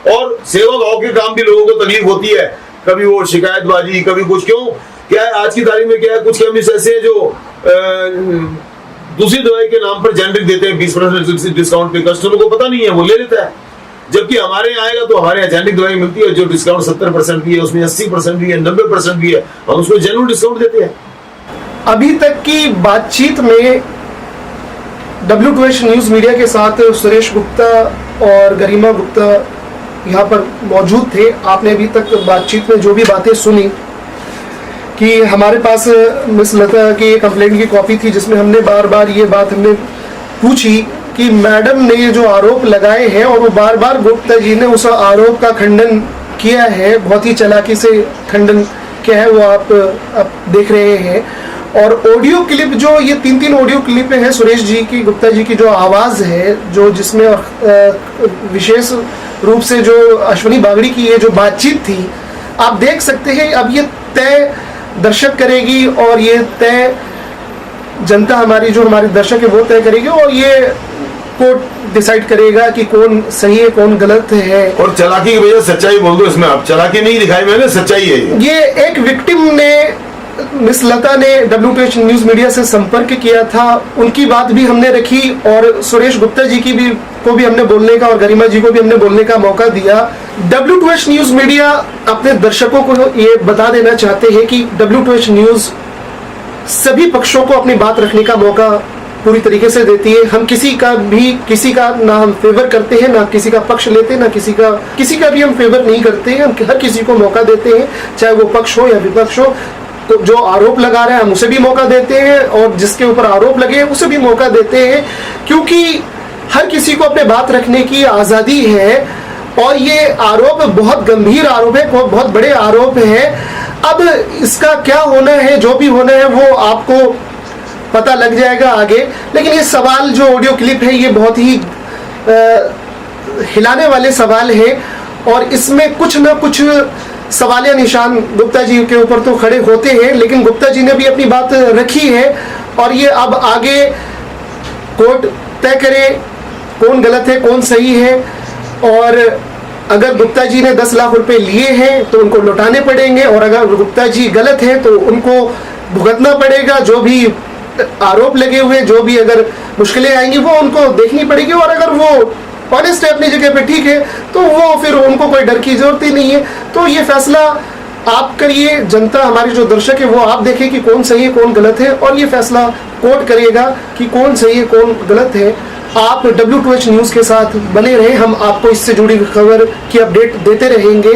और सेवा भाव के काम भी लोगों को तकलीफ होती है, कभी वो शिकायतबाजी, कभी कुछ। क्यों, क्या है आज की तारीख में, क्या है, कुछ केमिस्ट ऐसे हैं जो दूसरी दवाई के नाम पर जेनरिक देते हैं 20% डिस्काउंट पे, कस्टमर को पता नहीं है, वो ले लेता है। जबकि हमारे यहाँ आएगा तो हमारे यहाँ जेनरिक दवाई मिलती है जो डिस्काउंट 70% भी है, उसमें 80% भी है, 90% भी है, हम उसको जेन्युइन डिस्काउंट देते हैं। अभी तक की बातचीत में W2H न्यूज मीडिया के साथ सुरेश गुप्ता और गरिमा गुप्ता यहाँ पर मौजूद थे। आपने अभी तक बातचीत में जो भी बातें सुनी कि हमारे पास मिस लता की कंप्लेंट की कॉपी थी, जिसमें हमने बार बार ये बात हमने पूछी कि मैडम ने ये जो आरोप लगाए हैं, और वो बार बार गुप्ता जी ने उस आरोप का खंडन किया है, बहुत ही चालाकी से खंडन किया है, वो आप देख रहे हैं। और ऑडियो क्लिप जो ये 3 ऑडियो क्लिप हैं सुरेश जी की, गुप्ता जी की जो आवाज़ है, जो जिसमें विशेष रूप से जो अश्विनी बागड़ी की ये जो बातचीत थी, आप देख सकते हैं। अब ये तय दर्शक करेगी, और ये तय जनता हमारी जो हमारे दर्शक है वो तय करेगी, और ये कोर्ट डिसाइड करेगा कि कौन सही है कौन गलत है। और चालाकी की वजह सच्चाई बोल दो इसमें, आप चालाकी नहीं दिखाई मैंने, सच्चाई है। ये एक विक्टिम ने, मिस लता ने W2H न्यूज मीडिया से संपर्क किया था, उनकी बात भी हमने रखी, और सुरेश गुप्ता जी की भी को भी हमने बोलने का, और गरिमा जी को भी हमने बोलने का मौका दिया। W2H न्यूज मीडिया अपने दर्शकों को ये बता देना चाहते हैं कि W2H न्यूज सभी पक्षों को अपनी बात रखने का मौका पूरी तरीके से देती है। हम किसी का ना हम फेवर करते हैं, ना किसी का पक्ष लेते हैं, ना किसी का भी हम फेवर नहीं करते हैं। हम हर किसी को मौका देते हैं, चाहे वो पक्ष हो या विपक्ष हो। तो जो आरोप लगा रहा है हम उसे भी मौका देते हैं, और जिसके ऊपर आरोप लगे उसे भी मौका देते हैं, क्योंकि हर किसी को अपने बात रखने की आज़ादी है। और ये आरोप बहुत गंभीर आरोप है, बहुत बड़े आरोप है। अब इसका क्या होना है, जो भी होना है वो आपको पता लग जाएगा आगे। लेकिन ये सवाल जो ऑडियो क्लिप है ये बहुत ही हिलाने वाले सवाल है, और इसमें कुछ न कुछ सवालिया निशान गुप्ता जी के ऊपर तो खड़े होते हैं। लेकिन गुप्ता जी ने भी अपनी बात रखी है, और ये अब आगे कोर्ट तय करे कौन गलत है कौन सही है। और अगर गुप्ता जी ने 10 लाख रुपए लिए हैं तो उनको लौटाने पड़ेंगे, और अगर गुप्ता जी गलत है तो उनको भुगतना पड़ेगा। जो भी आरोप लगे हुए, जो भी अगर मुश्किलें आएंगी वो उनको देखनी पड़ेगी, और अगर वो ऑनेस्ट है अपनी जगह पे ठीक है तो वो फिर उनको कोई डर की जरूरत ही नहीं है। तो ये फैसला आप करिए, जनता हमारी जो दर्शक है वो आप देखें कि कौन सही है कौन गलत है, और ये फैसला कोर्ट करेगा कि कौन सही है कौन गलत है। आप W2H न्यूज के साथ बने रहें, हम आपको इससे जुड़ी खबर की अपडेट देते रहेंगे।